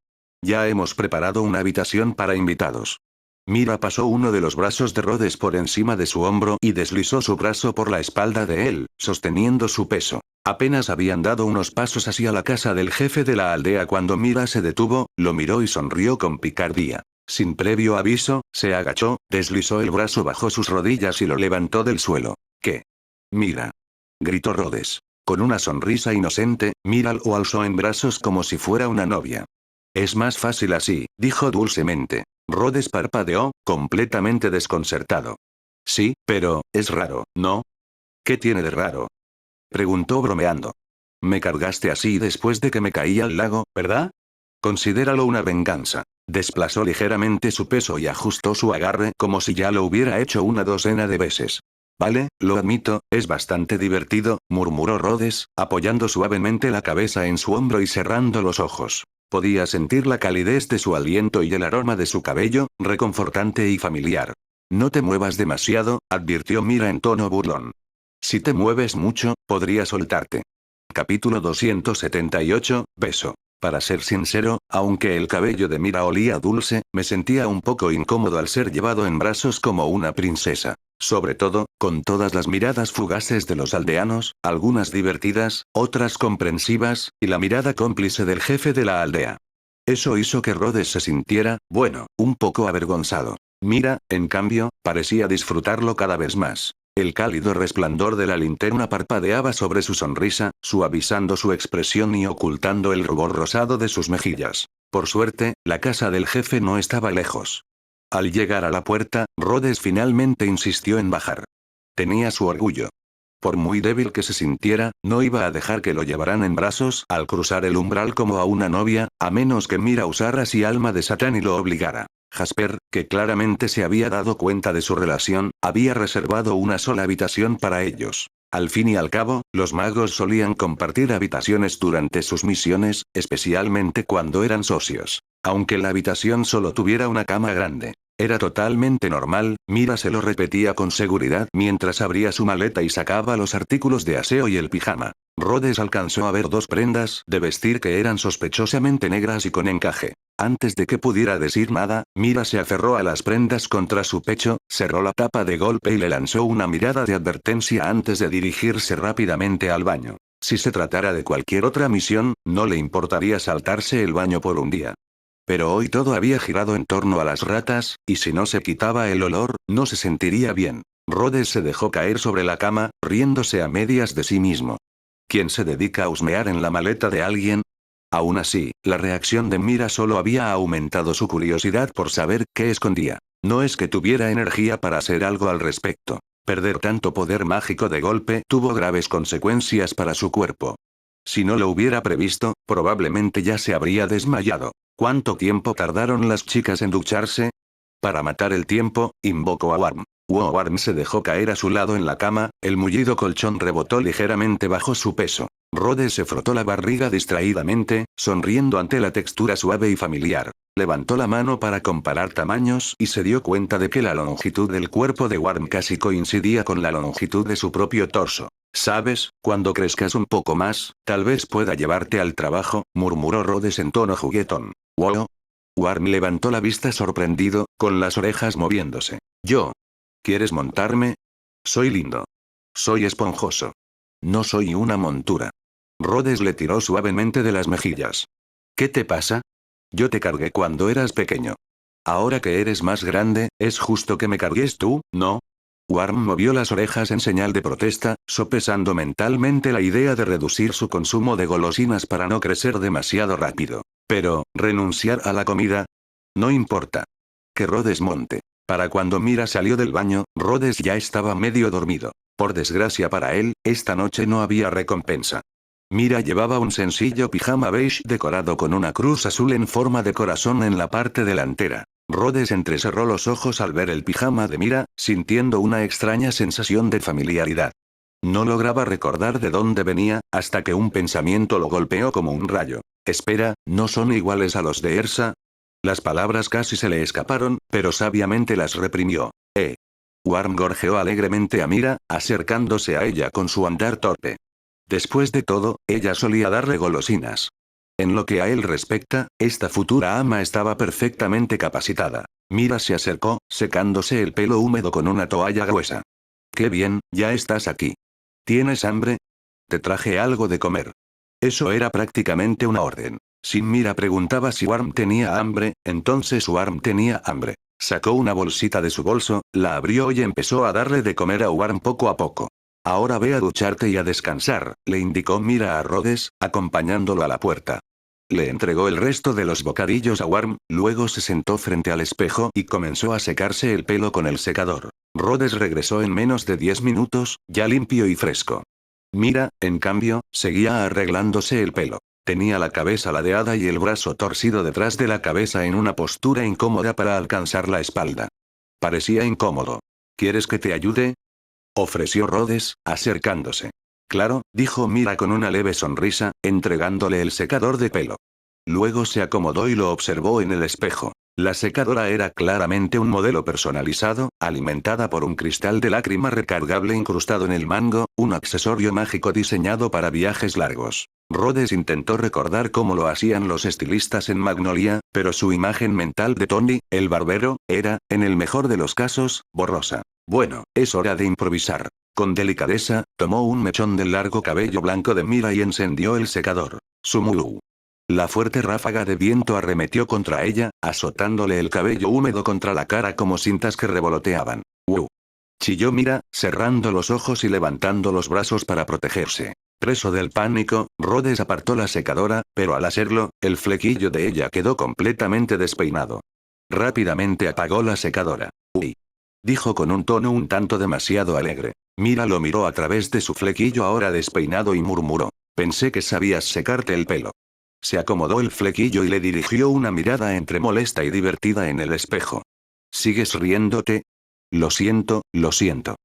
Ya hemos preparado una habitación para invitados. Mira pasó uno de los brazos de Rhodes por encima de su hombro y deslizó su brazo por la espalda de él, sosteniendo su peso. Apenas habían dado unos pasos hacia la casa del jefe de la aldea cuando Mira se detuvo, lo miró y sonrió con picardía. Sin previo aviso, se agachó, deslizó el brazo bajo sus rodillas y lo levantó del suelo. ¿Qué? Mira. Gritó Rhodes. Con una sonrisa inocente, Mira lo alzó en brazos como si fuera una novia. Es más fácil así, dijo dulcemente. Rhodes parpadeó, completamente desconcertado. Sí, pero, es raro, ¿no? ¿Qué tiene de raro? Preguntó bromeando. Me cargaste así después de que me caí al lago, ¿verdad? Considéralo una venganza. Desplazó ligeramente su peso y ajustó su agarre como si ya lo hubiera hecho una docena de veces. Vale, lo admito, es bastante divertido, murmuró Rhodes, apoyando suavemente la cabeza en su hombro y cerrando los ojos. Podía sentir la calidez de su aliento y el aroma de su cabello, reconfortante y familiar. No te muevas demasiado, advirtió Mira en tono burlón. Si te mueves mucho, podría soltarte. Capítulo 278, beso. Para ser sincero, aunque el cabello de Mira olía dulce, me sentía un poco incómodo al ser llevado en brazos como una princesa. Sobre todo, con todas las miradas fugaces de los aldeanos, algunas divertidas, otras comprensivas, y la mirada cómplice del jefe de la aldea. Eso hizo que Rhodes se sintiera, bueno, un poco avergonzado. Mira, en cambio, parecía disfrutarlo cada vez más. El cálido resplandor de la linterna parpadeaba sobre su sonrisa, suavizando su expresión y ocultando el rubor rosado de sus mejillas. Por suerte, la casa del jefe no estaba lejos. Al llegar a la puerta, Rhodes finalmente insistió en bajar. Tenía su orgullo. Por muy débil que se sintiera, no iba a dejar que lo llevaran en brazos al cruzar el umbral como a una novia, a menos que Mira usara así alma de Satán y lo obligara. Jasper, que claramente se había dado cuenta de su relación, había reservado una sola habitación para ellos. Al fin y al cabo, los magos solían compartir habitaciones durante sus misiones, especialmente cuando eran socios. Aunque la habitación solo tuviera una cama grande. Era totalmente normal, Mira se lo repetía con seguridad mientras abría su maleta y sacaba los artículos de aseo y el pijama. Rhodes alcanzó a ver dos prendas de vestir que eran sospechosamente negras y con encaje. Antes de que pudiera decir nada, Mira se aferró a las prendas contra su pecho, cerró la tapa de golpe y le lanzó una mirada de advertencia antes de dirigirse rápidamente al baño. Si se tratara de cualquier otra misión, no le importaría saltarse el baño por un día. Pero hoy todo había girado en torno a las ratas, y si no se quitaba el olor, no se sentiría bien. Rhodes se dejó caer sobre la cama, riéndose a medias de sí mismo. ¿Quién se dedica a husmear en la maleta de alguien? Aún así, la reacción de Mira solo había aumentado su curiosidad por saber qué escondía. No es que tuviera energía para hacer algo al respecto. Perder tanto poder mágico de golpe tuvo graves consecuencias para su cuerpo. Si no lo hubiera previsto, probablemente ya se habría desmayado. ¿Cuánto tiempo tardaron las chicas en ducharse? Para matar el tiempo, invocó a Warm. Warm se dejó caer a su lado en la cama, el mullido colchón rebotó ligeramente bajo su peso. Rhodes se frotó la barriga distraídamente, sonriendo ante la textura suave y familiar. Levantó la mano para comparar tamaños y se dio cuenta de que la longitud del cuerpo de Warm casi coincidía con la longitud de su propio torso. ¿Sabes? Cuando crezcas un poco más, tal vez pueda llevarte al trabajo, murmuró Rhodes en tono juguetón. ¿Wow? Warm levantó la vista sorprendido, con las orejas moviéndose. ¿Yo? ¿Quieres montarme? Soy lindo. Soy esponjoso. No soy una montura. Rhodes le tiró suavemente de las mejillas. ¿Qué te pasa? Yo te cargué cuando eras pequeño. Ahora que eres más grande, es justo que me cargues tú, ¿no? Warm movió las orejas en señal de protesta, sopesando mentalmente la idea de reducir su consumo de golosinas para no crecer demasiado rápido. Pero, ¿renunciar a la comida? No importa. Que Rhodes monte. Para cuando Mira salió del baño, Rhodes ya estaba medio dormido. Por desgracia para él, esta noche no había recompensa. Mira llevaba un sencillo pijama beige decorado con una cruz azul en forma de corazón en la parte delantera. Rhodes entrecerró los ojos al ver el pijama de Mira, sintiendo una extraña sensación de familiaridad. No lograba recordar de dónde venía, hasta que un pensamiento lo golpeó como un rayo. Espera, ¿no son iguales a los de Ersa? Las palabras casi se le escaparon, pero sabiamente las reprimió. Warm gorjeó alegremente a Mira, acercándose a ella con su andar torpe. Después de todo, ella solía darle golosinas. En lo que a él respecta, esta futura ama estaba perfectamente capacitada. Mira se acercó, secándose el pelo húmedo con una toalla gruesa. «Qué bien, ya estás aquí. ¿Tienes hambre? Te traje algo de comer». Eso era prácticamente una orden. Si Mira preguntaba si Warm tenía hambre, entonces Warm tenía hambre. Sacó una bolsita de su bolso, la abrió y empezó a darle de comer a Warm poco a poco. «Ahora ve a ducharte y a descansar», le indicó Mira a Rhodes, acompañándolo a la puerta. Le entregó el resto de los bocadillos a Warm, luego se sentó frente al espejo y comenzó a secarse el pelo con el secador. Rhodes regresó en menos de 10 minutos, ya limpio y fresco. Mira, en cambio, seguía arreglándose el pelo. Tenía la cabeza ladeada y el brazo torcido detrás de la cabeza en una postura incómoda para alcanzar la espalda. Parecía incómodo. «¿Quieres que te ayude?», ofreció Rhodes, acercándose. «Claro», dijo Mira con una leve sonrisa, entregándole el secador de pelo. Luego se acomodó y lo observó en el espejo. La secadora era claramente un modelo personalizado, alimentada por un cristal de lágrima recargable incrustado en el mango, un accesorio mágico diseñado para viajes largos. Rhodes intentó recordar cómo lo hacían los estilistas en Magnolia, pero su imagen mental de Tony, el barbero, era, en el mejor de los casos, borrosa. Bueno, es hora de improvisar. Con delicadeza, tomó un mechón del largo cabello blanco de Mira y encendió el secador. Sumulú. La fuerte ráfaga de viento arremetió contra ella, azotándole el cabello húmedo contra la cara como cintas que revoloteaban. Chilló Mira, cerrando los ojos y levantando los brazos para protegerse. Preso del pánico, Rhodes apartó la secadora, pero al hacerlo, el flequillo de ella quedó completamente despeinado. Rápidamente apagó la secadora. «Uy», dijo con un tono un tanto demasiado alegre. Mira lo miró a través de su flequillo ahora despeinado y murmuró: «Pensé que sabías secarte el pelo». Se acomodó el flequillo y le dirigió una mirada entre molesta y divertida en el espejo. «¿Sigues riéndote?». Lo siento, lo siento.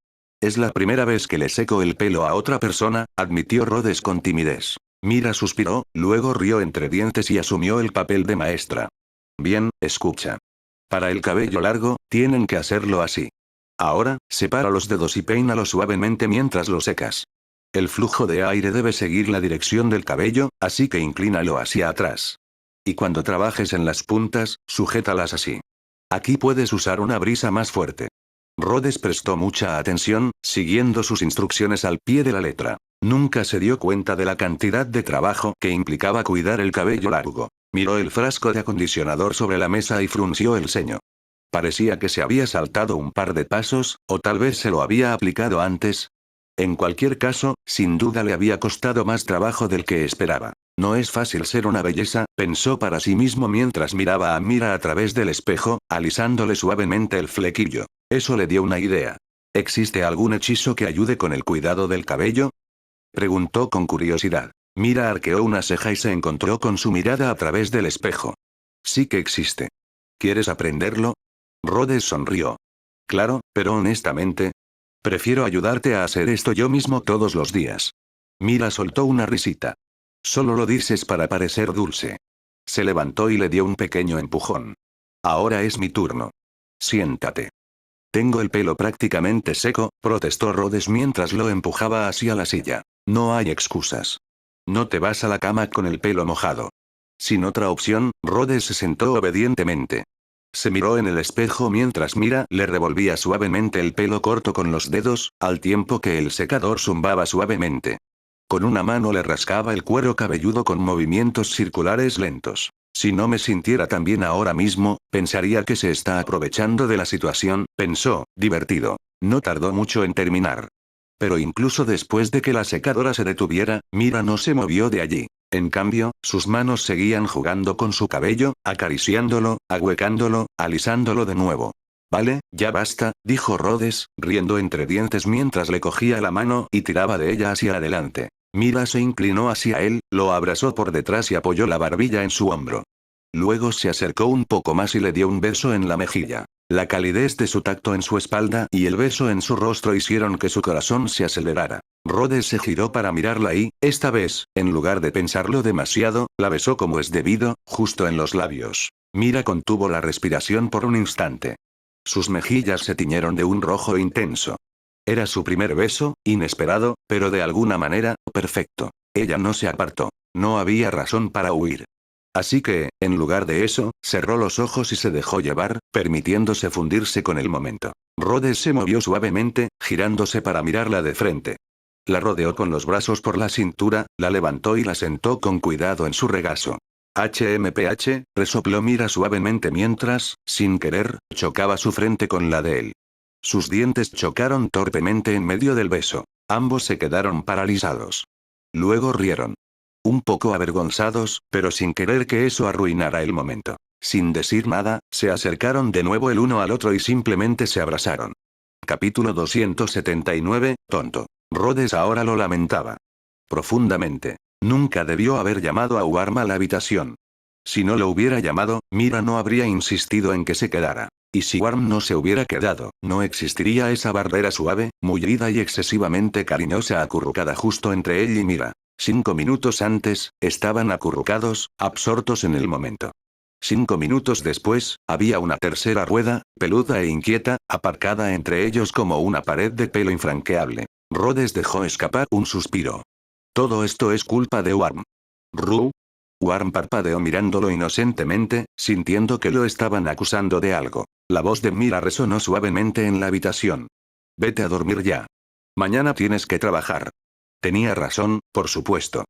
Es la primera vez que le seco el pelo a otra persona», admitió Rhodes con timidez. Mira suspiró, luego rió entre dientes y asumió el papel de maestra. «Bien, escucha. Para el cabello largo, tienen que hacerlo así. Ahora, separa los dedos y peínalo suavemente mientras lo secas. El flujo de aire debe seguir la dirección del cabello, así que inclínalo hacia atrás. Y cuando trabajes en las puntas, sujétalas así. Aquí puedes usar una brisa más fuerte». Rhodes prestó mucha atención, siguiendo sus instrucciones al pie de la letra. Nunca se dio cuenta de la cantidad de trabajo que implicaba cuidar el cabello largo. Miró el frasco de acondicionador sobre la mesa y frunció el ceño. Parecía que se había saltado un par de pasos, o tal vez se lo había aplicado antes. En cualquier caso, sin duda le había costado más trabajo del que esperaba. «No es fácil ser una belleza», pensó para sí mismo mientras miraba a Mira a través del espejo, alisándole suavemente el flequillo. Eso le dio una idea. «¿Existe algún hechizo que ayude con el cuidado del cabello?», preguntó con curiosidad. Mira arqueó una ceja y se encontró con su mirada a través del espejo. «Sí que existe. ¿Quieres aprenderlo?». Rhodes sonrió. «Claro, pero honestamente, prefiero ayudarte a hacer esto yo mismo todos los días». Mira soltó una risita. «Solo lo dices para parecer dulce». Se levantó y le dio un pequeño empujón. «Ahora es mi turno. Siéntate». «Tengo el pelo prácticamente seco», protestó Rhodes mientras lo empujaba hacia la silla. «No hay excusas. No te vas a la cama con el pelo mojado». Sin otra opción, Rhodes se sentó obedientemente. Se miró en el espejo mientras Mira le revolvía suavemente el pelo corto con los dedos, al tiempo que el secador zumbaba suavemente. Con una mano le rascaba el cuero cabelludo con movimientos circulares lentos. «Si no me sintiera tan bien ahora mismo, pensaría que se está aprovechando de la situación», pensó, divertido. No tardó mucho en terminar. Pero incluso después de que la secadora se detuviera, Mira no se movió de allí. En cambio, sus manos seguían jugando con su cabello, acariciándolo, ahuecándolo, alisándolo de nuevo. «Vale, ya basta», dijo Rhodes, riendo entre dientes mientras le cogía la mano y tiraba de ella hacia adelante. Mira se inclinó hacia él, lo abrazó por detrás y apoyó la barbilla en su hombro. Luego se acercó un poco más y le dio un beso en la mejilla. La calidez de su tacto en su espalda y el beso en su rostro hicieron que su corazón se acelerara. Rhodes se giró para mirarla y, esta vez, en lugar de pensarlo demasiado, la besó como es debido, justo en los labios. Mira contuvo la respiración por un instante. Sus mejillas se tiñeron de un rojo intenso. Era su primer beso, inesperado, pero de alguna manera, perfecto. Ella no se apartó. No había razón para huir. Así que, en lugar de eso, cerró los ojos y se dejó llevar, permitiéndose fundirse con el momento. Rhodes se movió suavemente, girándose para mirarla de frente. La rodeó con los brazos por la cintura, la levantó y la sentó con cuidado en su regazo. HMPH, resopló Mira suavemente mientras, sin querer, chocaba su frente con la de él. Sus dientes chocaron torpemente en medio del beso. Ambos se quedaron paralizados. Luego rieron. Un poco avergonzados, pero sin querer que eso arruinara el momento. Sin decir nada, se acercaron de nuevo el uno al otro y simplemente se abrazaron. Capítulo 279, tonto. Rhodes ahora lo lamentaba. Profundamente. Nunca debió haber llamado a Warm a la habitación. Si no lo hubiera llamado, Mira no habría insistido en que se quedara. Y si Warm no se hubiera quedado, no existiría esa barrera suave, mullida y excesivamente cariñosa acurrucada justo entre él y Mira. 5 minutos antes, estaban acurrucados, absortos en el momento. 5 minutos después, había una tercera rueda, peluda e inquieta, aparcada entre ellos como una pared de pelo infranqueable. Rhodes dejó escapar un suspiro. Todo esto es culpa de Warm. ¿Ru? Warm parpadeó mirándolo inocentemente, sintiendo que lo estaban acusando de algo. La voz de Mira resonó suavemente en la habitación. Vete a dormir ya. Mañana tienes que trabajar. Tenía razón, por supuesto.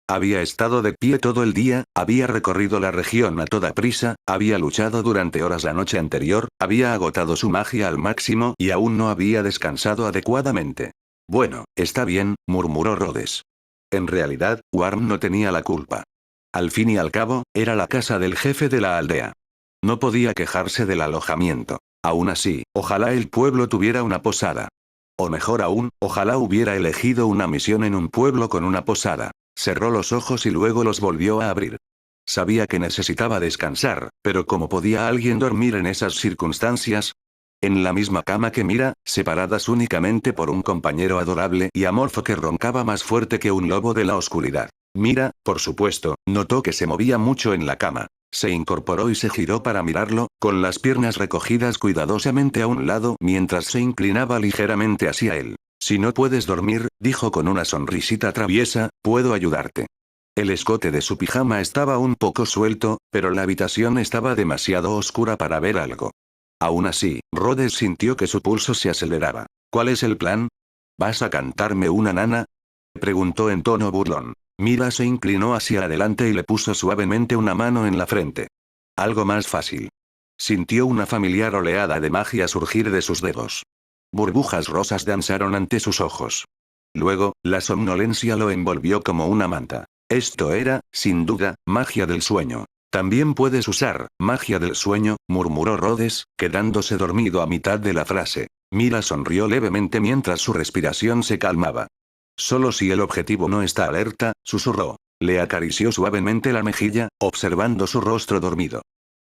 Había estado de pie todo el día, había recorrido la región a toda prisa, había luchado durante horas la noche anterior, había agotado su magia al máximo y aún no había descansado adecuadamente. Bueno, está bien, murmuró Rhodes. En realidad, Warm no tenía la culpa. Al fin y al cabo, era la casa del jefe de la aldea. No podía quejarse del alojamiento. Aún así, ojalá el pueblo tuviera una posada. O mejor aún, ojalá hubiera elegido una misión en un pueblo con una posada. Cerró los ojos y luego los volvió a abrir. Sabía que necesitaba descansar, pero ¿cómo podía alguien dormir en esas circunstancias? En la misma cama que Mira, separadas únicamente por un compañero adorable y amorfo que roncaba más fuerte que un lobo de la oscuridad. Mira, por supuesto, notó que se movía mucho en la cama. Se incorporó y se giró para mirarlo, con las piernas recogidas cuidadosamente a un lado mientras se inclinaba ligeramente hacia él. Si no puedes dormir, dijo con una sonrisita traviesa, puedo ayudarte. El escote de su pijama estaba un poco suelto, pero la habitación estaba demasiado oscura para ver algo. Aún así, Rhodes sintió que su pulso se aceleraba. ¿Cuál es el plan? ¿Vas a cantarme una nana? Preguntó en tono burlón. Mira se inclinó hacia adelante y le puso suavemente una mano en la frente. Algo más fácil. Sintió una familiar oleada de magia surgir de sus dedos. Burbujas rosas danzaron ante sus ojos. Luego, la somnolencia lo envolvió como una manta. Esto era, sin duda, magia del sueño. También puedes usar, magia del sueño, murmuró Rhodes, quedándose dormido a mitad de la frase. Mira sonrió levemente mientras su respiración se calmaba. Solo si el objetivo no está alerta, susurró. Le acarició suavemente la mejilla, observando su rostro dormido.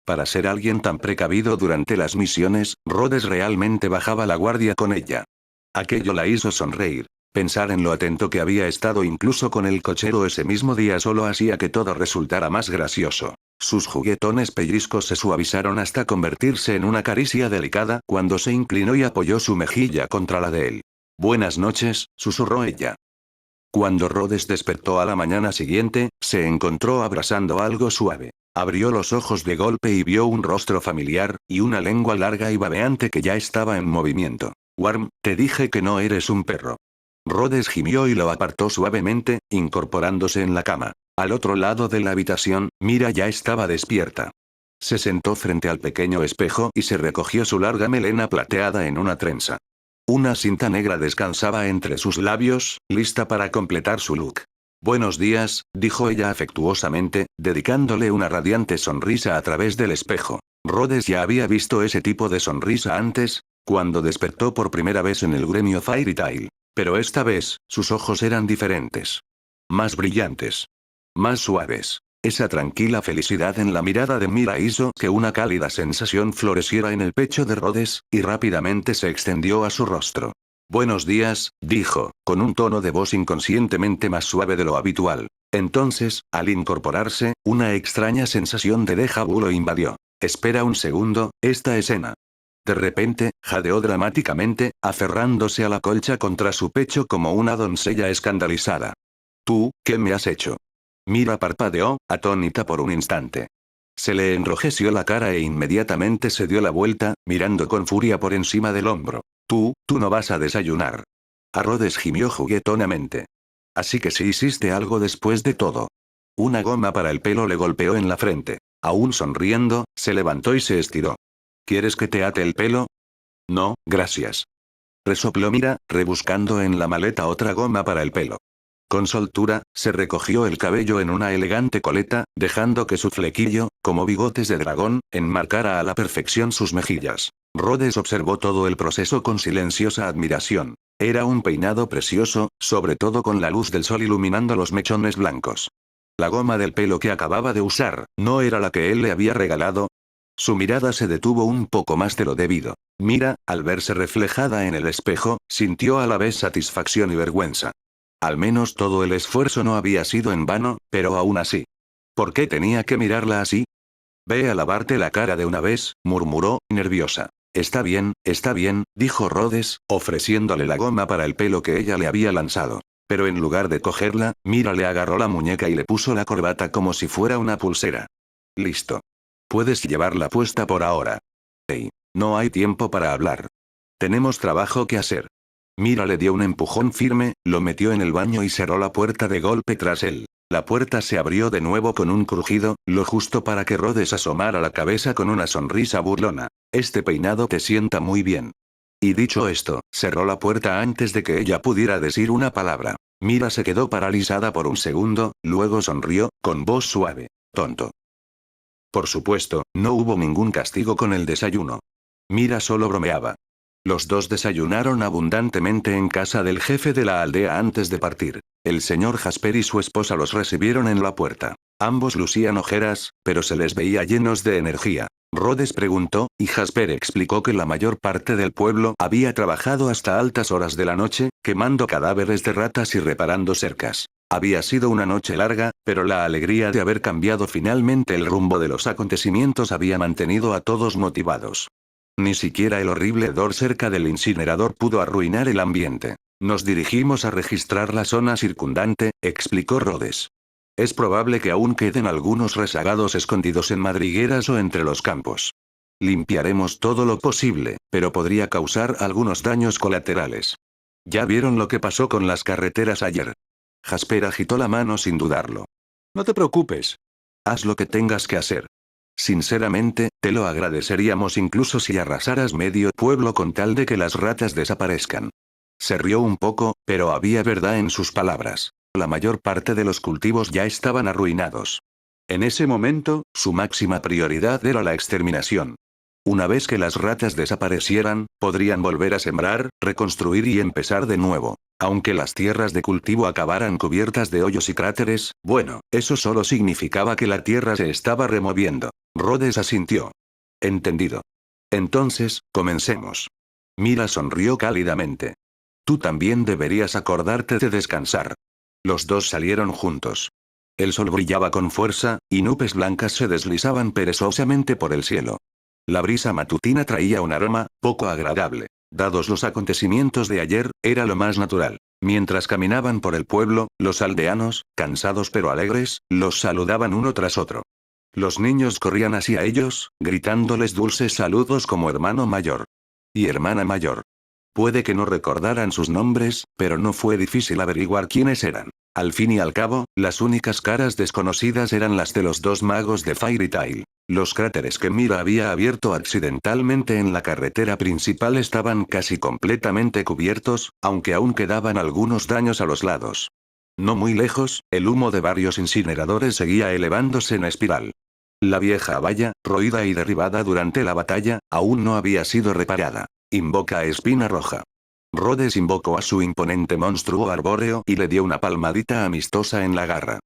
Para ser alguien tan precavido durante las misiones, Rhodes realmente bajaba la guardia con ella. Aquello la hizo sonreír. Pensar en lo atento que había estado incluso con el cochero ese mismo día solo hacía que todo resultara más gracioso. Sus juguetones pellizcos se suavizaron hasta convertirse en una caricia delicada cuando se inclinó y apoyó su mejilla contra la de él. Buenas noches, susurró ella. Cuando Rhodes despertó a la mañana siguiente, se encontró abrazando algo suave. Abrió los ojos de golpe y vio un rostro familiar, y una lengua larga y babeante que ya estaba en movimiento. Warm, te dije que no eres un perro. Rhodes gimió y lo apartó suavemente, incorporándose en la cama. Al otro lado de la habitación, Mira ya estaba despierta. Se sentó frente al pequeño espejo y se recogió su larga melena plateada en una trenza. Una cinta negra descansaba entre sus labios, lista para completar su look. Buenos días, dijo ella afectuosamente, dedicándole una radiante sonrisa a través del espejo. Rhodes ya había visto ese tipo de sonrisa antes, cuando despertó por primera vez en el gremio Fairy Tail. Pero esta vez, sus ojos eran diferentes. Más brillantes. Más suaves. Esa tranquila felicidad en la mirada de Mira hizo que una cálida sensación floreciera en el pecho de Rhodes, y rápidamente se extendió a su rostro. Buenos días, dijo, con un tono de voz inconscientemente más suave de lo habitual. Entonces, al incorporarse, una extraña sensación de déjà vu lo invadió. Espera un segundo, esta escena. De repente, jadeó dramáticamente, aferrándose a la colcha contra su pecho como una doncella escandalizada. ¿Tú, qué me has hecho? Mira parpadeó, atónita por un instante. Se le enrojeció la cara e inmediatamente se dio la vuelta, mirando con furia por encima del hombro. Tú no vas a desayunar. A Rhodes gimió juguetonamente. Así que sí hiciste algo después de todo. Una goma para el pelo le golpeó en la frente. Aún sonriendo, se levantó y se estiró. ¿Quieres que te ate el pelo? No, gracias. Resopló Mira, rebuscando en la maleta otra goma para el pelo. Con soltura, se recogió el cabello en una elegante coleta, dejando que su flequillo, como bigotes de dragón, enmarcara a la perfección sus mejillas. Rhodes observó todo el proceso con silenciosa admiración. Era un peinado precioso, sobre todo con la luz del sol iluminando los mechones blancos. La goma del pelo que acababa de usar, ¿no era la que él le había regalado? Su mirada se detuvo un poco más de lo debido. Mira, al verse reflejada en el espejo, sintió a la vez satisfacción y vergüenza. Al menos todo el esfuerzo no había sido en vano, pero aún así. ¿Por qué tenía que mirarla así? Ve a lavarte la cara de una vez, murmuró, nerviosa. Está bien, dijo Rhodes, ofreciéndole la goma para el pelo que ella le había lanzado. Pero en lugar de cogerla, Mira le agarró la muñeca y le puso la corbata como si fuera una pulsera. Listo. Puedes llevarla puesta por ahora. Hey, no hay tiempo para hablar. Tenemos trabajo que hacer. Mira le dio un empujón firme, lo metió en el baño y cerró la puerta de golpe tras él. La puerta se abrió de nuevo con un crujido, lo justo para que Rhodes asomara la cabeza con una sonrisa burlona. Este peinado te sienta muy bien. Y dicho esto, cerró la puerta antes de que ella pudiera decir una palabra. Mira se quedó paralizada por un segundo, luego sonrió, con voz suave. Tonto. Por supuesto, no hubo ningún castigo con el desayuno. Mira solo bromeaba. Los dos desayunaron abundantemente en casa del jefe de la aldea antes de partir. El señor Jasper y su esposa los recibieron en la puerta. Ambos lucían ojeras, pero se les veía llenos de energía. Rhodes preguntó, y Jasper explicó que la mayor parte del pueblo había trabajado hasta altas horas de la noche, quemando cadáveres de ratas y reparando cercas. Había sido una noche larga, pero la alegría de haber cambiado finalmente el rumbo de los acontecimientos había mantenido a todos motivados. Ni siquiera el horrible hedor cerca del incinerador pudo arruinar el ambiente. Nos dirigimos a registrar la zona circundante, explicó Rhodes. Es probable que aún queden algunos rezagados escondidos en madrigueras o entre los campos. Limpiaremos todo lo posible, pero podría causar algunos daños colaterales. ¿Ya vieron lo que pasó con las carreteras ayer? Jasper agitó la mano sin dudarlo. No te preocupes. Haz lo que tengas que hacer. Sinceramente, te lo agradeceríamos incluso si arrasaras medio pueblo con tal de que las ratas desaparezcan. Se rió un poco, pero había verdad en sus palabras. La mayor parte de los cultivos ya estaban arruinados. En ese momento, su máxima prioridad era la exterminación. Una vez que las ratas desaparecieran, podrían volver a sembrar, reconstruir y empezar de nuevo. Aunque las tierras de cultivo acabaran cubiertas de hoyos y cráteres, bueno, eso solo significaba que la tierra se estaba removiendo. Rhodes asintió. Entendido. Entonces, comencemos. Mira sonrió cálidamente. Tú también deberías acordarte de descansar. Los dos salieron juntos. El sol brillaba con fuerza, y nubes blancas se deslizaban perezosamente por el cielo. La brisa matutina traía un aroma, poco agradable. Dados los acontecimientos de ayer, era lo más natural. Mientras caminaban por el pueblo, los aldeanos, cansados pero alegres, los saludaban uno tras otro. Los niños corrían hacia ellos, gritándoles dulces saludos como hermano mayor y hermana mayor. Puede que no recordaran sus nombres, pero no fue difícil averiguar quiénes eran. Al fin y al cabo, las únicas caras desconocidas eran las de los dos magos de Fairy Tail. Los cráteres que Mira había abierto accidentalmente en la carretera principal estaban casi completamente cubiertos, aunque aún quedaban algunos daños a los lados. No muy lejos, el humo de varios incineradores seguía elevándose en espiral. La vieja valla, roída y derribada durante la batalla, aún no había sido reparada. Invoca a Espina Roja. Rhodes invocó a su imponente monstruo arbóreo y le dio una palmadita amistosa en la garra.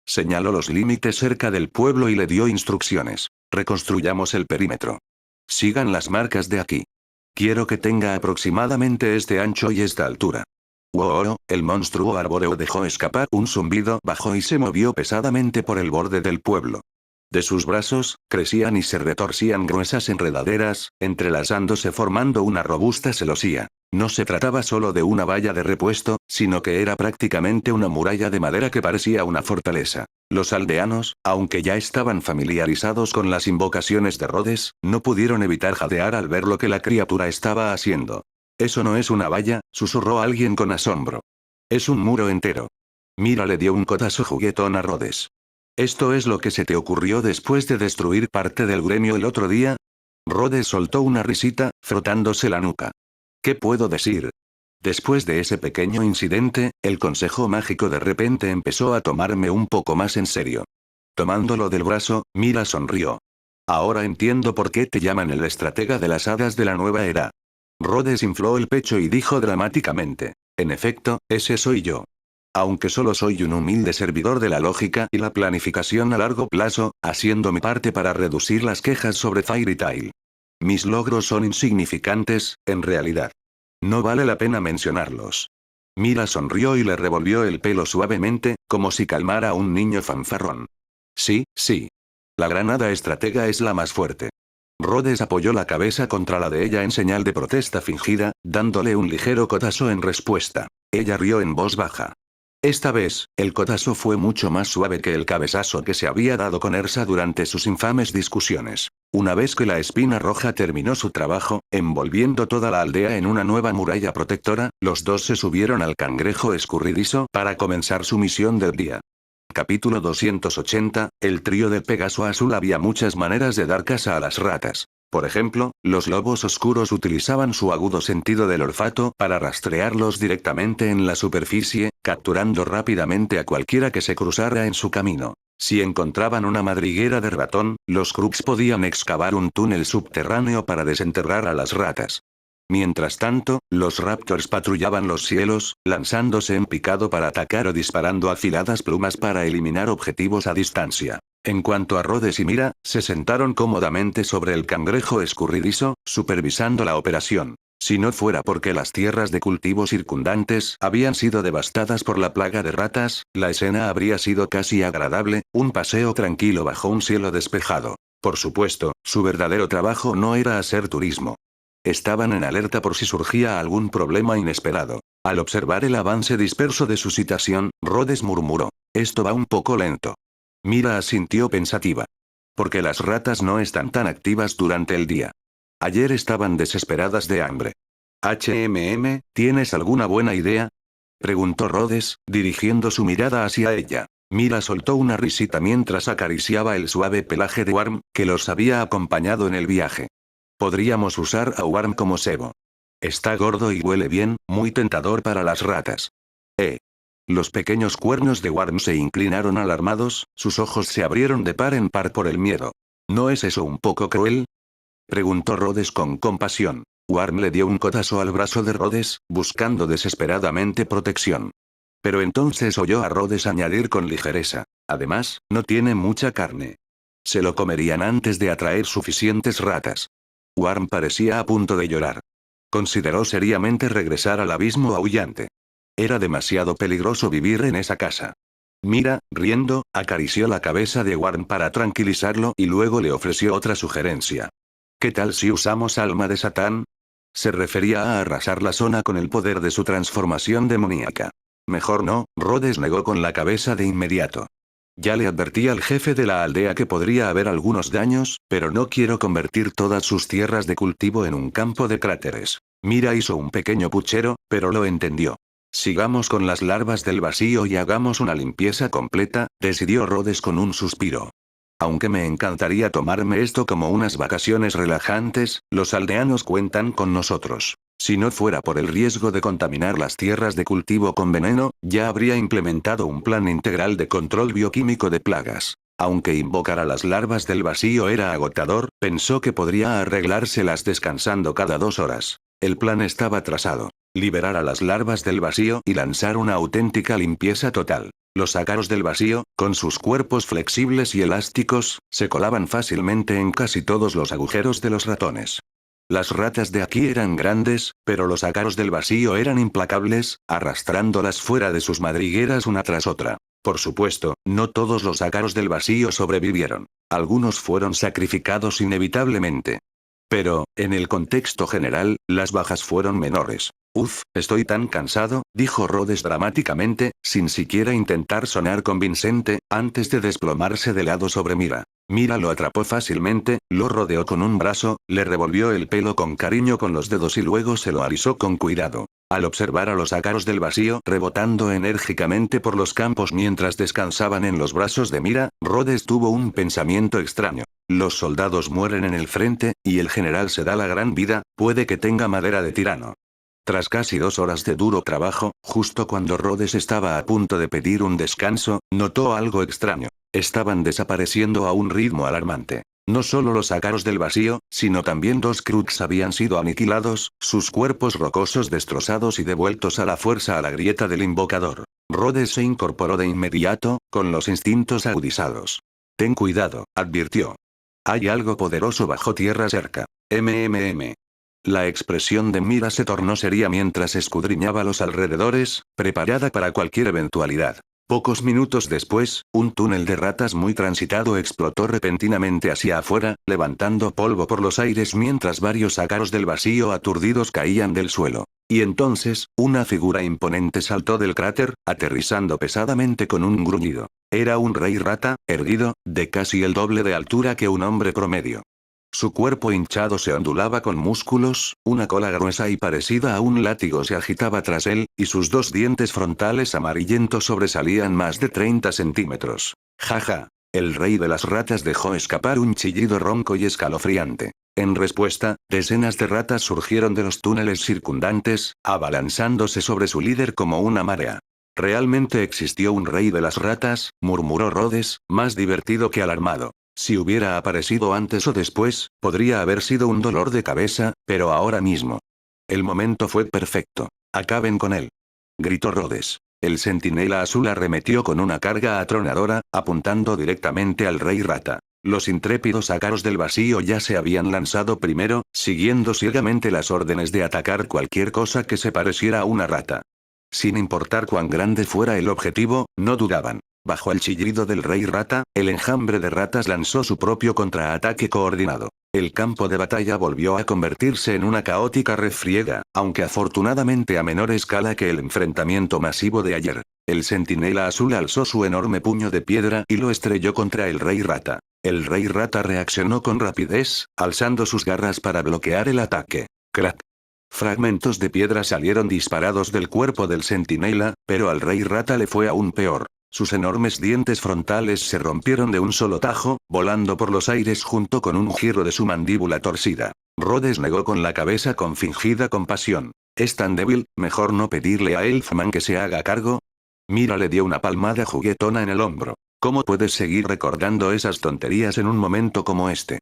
Señaló los límites cerca del pueblo y le dio instrucciones. Reconstruyamos el perímetro. Sigan las marcas de aquí. Quiero que tenga aproximadamente este ancho y esta altura. Wow, el monstruo arbóreo dejó escapar un zumbido bajo y se movió pesadamente por el borde del pueblo. De sus brazos, crecían y se retorcían gruesas enredaderas, entrelazándose formando una robusta celosía. No se trataba solo de una valla de repuesto, sino que era prácticamente una muralla de madera que parecía una fortaleza. Los aldeanos, aunque ya estaban familiarizados con las invocaciones de Rhodes, no pudieron evitar jadear al ver lo que la criatura estaba haciendo. «Eso no es una valla», susurró alguien con asombro. «Es un muro entero». Mira le dio un codazo juguetón a Rhodes. «¿Esto es lo que se te ocurrió después de destruir parte del gremio el otro día?» Rhodes soltó una risita, frotándose la nuca. «¿Qué puedo decir?» Después de ese pequeño incidente, el consejo mágico de repente empezó a tomarme un poco más en serio. Tomándolo del brazo, Mira sonrió. «Ahora entiendo por qué te llaman el estratega de las hadas de la nueva era». Rhodes infló el pecho y dijo dramáticamente: «En efecto, ese soy yo. Aunque solo soy un humilde servidor de la lógica y la planificación a largo plazo, haciendo mi parte para reducir las quejas sobre Fairy Tail. Mis logros son insignificantes, en realidad. No vale la pena mencionarlos». Mira sonrió y le revolvió el pelo suavemente, como si calmara a un niño fanfarrón. «Sí, sí. La gran hada estratega es la más fuerte». Rhodes apoyó la cabeza contra la de ella en señal de protesta fingida, dándole un ligero codazo en respuesta. Ella rió en voz baja. Esta vez, el codazo fue mucho más suave que el cabezazo que se había dado con Ersa durante sus infames discusiones. Una vez que la espina roja terminó su trabajo, envolviendo toda la aldea en una nueva muralla protectora, los dos se subieron al cangrejo escurridizo para comenzar su misión del día. Capítulo 280, el trío del Pegaso Azul. Había muchas maneras de dar caza a las ratas. Por ejemplo, los lobos oscuros utilizaban su agudo sentido del olfato para rastrearlos directamente en la superficie, capturando rápidamente a cualquiera que se cruzara en su camino. Si encontraban una madriguera de ratón, los Crux podían excavar un túnel subterráneo para desenterrar a las ratas. Mientras tanto, los Raptors patrullaban los cielos, lanzándose en picado para atacar o disparando afiladas plumas para eliminar objetivos a distancia. En cuanto a Rhodes y Mira, se sentaron cómodamente sobre el cangrejo escurridizo, supervisando la operación. Si no fuera porque las tierras de cultivo circundantes habían sido devastadas por la plaga de ratas, la escena habría sido casi agradable, un paseo tranquilo bajo un cielo despejado. Por supuesto, su verdadero trabajo no era hacer turismo. Estaban en alerta por si surgía algún problema inesperado. Al observar el avance disperso de su situación, Rhodes murmuró: «Esto va un poco lento». Mira asintió pensativa. «Porque las ratas no están tan activas durante el día. Ayer estaban desesperadas de hambre». ¿Tienes alguna buena idea?», preguntó Rhodes, dirigiendo su mirada hacia ella. Mira soltó una risita mientras acariciaba el suave pelaje de Worm, que los había acompañado en el viaje. «Podríamos usar a Worm como cebo. Está gordo y huele bien, muy tentador para las ratas». Los pequeños cuernos de Worm se inclinaron alarmados, sus ojos se abrieron de par en par por el miedo. «¿No es eso un poco cruel?», preguntó Rhodes con compasión. Worm le dio un codazo al brazo de Rhodes, buscando desesperadamente protección. Pero entonces oyó a Rhodes añadir con ligereza: «Además, no tiene mucha carne. Se lo comerían antes de atraer suficientes ratas». Worm parecía a punto de llorar. Consideró seriamente regresar al abismo aullante. Era demasiado peligroso vivir en esa casa. Mira, riendo, acarició la cabeza de Worm para tranquilizarlo y luego le ofreció otra sugerencia. «¿Qué tal si usamos alma de Satán?». Se refería a arrasar la zona con el poder de su transformación demoníaca. «Mejor no», Rhodes negó con la cabeza de inmediato. «Ya le advertí al jefe de la aldea que podría haber algunos daños, pero no quiero convertir todas sus tierras de cultivo en un campo de cráteres». Mira hizo un pequeño puchero, pero lo entendió. «Sigamos con las larvas del vacío y hagamos una limpieza completa», decidió Rhodes con un suspiro. «Aunque me encantaría tomarme esto como unas vacaciones relajantes, los aldeanos cuentan con nosotros. Si no fuera por el riesgo de contaminar las tierras de cultivo con veneno, ya habría implementado un plan integral de control bioquímico de plagas». Aunque invocar a las larvas del vacío era agotador, pensó que podría arreglárselas descansando cada 2 horas. El plan estaba trazado: liberar a las larvas del vacío y lanzar una auténtica limpieza total. Los ácaros del vacío, con sus cuerpos flexibles y elásticos, se colaban fácilmente en casi todos los agujeros de los ratones. Las ratas de aquí eran grandes, pero los ácaros del vacío eran implacables, arrastrándolas fuera de sus madrigueras una tras otra. Por supuesto, no todos los ácaros del vacío sobrevivieron. Algunos fueron sacrificados inevitablemente. Pero, en el contexto general, las bajas fueron menores. Estoy tan cansado, dijo Rhodes dramáticamente, sin siquiera intentar sonar convincente, antes de desplomarse de lado sobre Mira. Mira lo atrapó fácilmente, lo rodeó con un brazo, le revolvió el pelo con cariño con los dedos y luego se lo alisó con cuidado. Al observar a los ácaros del vacío rebotando enérgicamente por los campos mientras descansaban en los brazos de Mira, Rhodes tuvo un pensamiento extraño. Los soldados mueren en el frente, y el general se da la gran vida, puede que tenga madera de tirano. Tras casi 2 horas de duro trabajo, justo cuando Rhodes estaba a punto de pedir un descanso, notó algo extraño. Estaban desapareciendo a un ritmo alarmante. No solo los ácaros del vacío, sino también 2 Crux habían sido aniquilados, sus cuerpos rocosos destrozados y devueltos a la fuerza a la grieta del invocador. Rhodes se incorporó de inmediato, con los instintos agudizados. Ten cuidado, advirtió. Hay algo poderoso bajo tierra cerca. La expresión de Mira se tornó seria mientras escudriñaba los alrededores, preparada para cualquier eventualidad. Pocos minutos después, un túnel de ratas muy transitado explotó repentinamente hacia afuera, levantando polvo por los aires mientras varios ácaros del vacío aturdidos caían del suelo. Y entonces, una figura imponente saltó del cráter, aterrizando pesadamente con un gruñido. Era un rey rata, erguido, de casi el doble de altura que un hombre promedio. Su cuerpo hinchado se ondulaba con músculos, una cola gruesa y parecida a un látigo se agitaba tras él, y sus 2 dientes frontales amarillentos sobresalían más de 30 centímetros. Jaja. El rey de las ratas dejó escapar un chillido ronco y escalofriante. En respuesta, decenas de ratas surgieron de los túneles circundantes, abalanzándose sobre su líder como una marea. ¿Realmente existió un rey de las ratas?, murmuró Rhodes, más divertido que alarmado. Si hubiera aparecido antes o después, podría haber sido un dolor de cabeza, pero ahora mismo. El momento fue perfecto. Acaben con él. Gritó Rhodes. El centinela azul arremetió con una carga atronadora, apuntando directamente al rey rata. Los intrépidos ácaros del vacío ya se habían lanzado primero, siguiendo ciegamente las órdenes de atacar cualquier cosa que se pareciera a una rata. Sin importar cuán grande fuera el objetivo, no dudaban. Bajo el chillido del rey rata, el enjambre de ratas lanzó su propio contraataque coordinado. El campo de batalla volvió a convertirse en una caótica refriega, aunque afortunadamente a menor escala que el enfrentamiento masivo de ayer. El centinela azul alzó su enorme puño de piedra y lo estrelló contra el rey rata. El rey rata reaccionó con rapidez, alzando sus garras para bloquear el ataque. ¡Crack! Fragmentos de piedra salieron disparados del cuerpo del centinela, pero al rey rata le fue aún peor. Sus enormes dientes frontales se rompieron de un solo tajo, volando por los aires junto con un giro de su mandíbula torcida. Rhodes negó con la cabeza con fingida compasión. Es tan débil, mejor no pedirle a Elfman que se haga cargo. Mira le dio una palmada juguetona en el hombro. ¿Cómo puedes seguir recordando esas tonterías en un momento como este?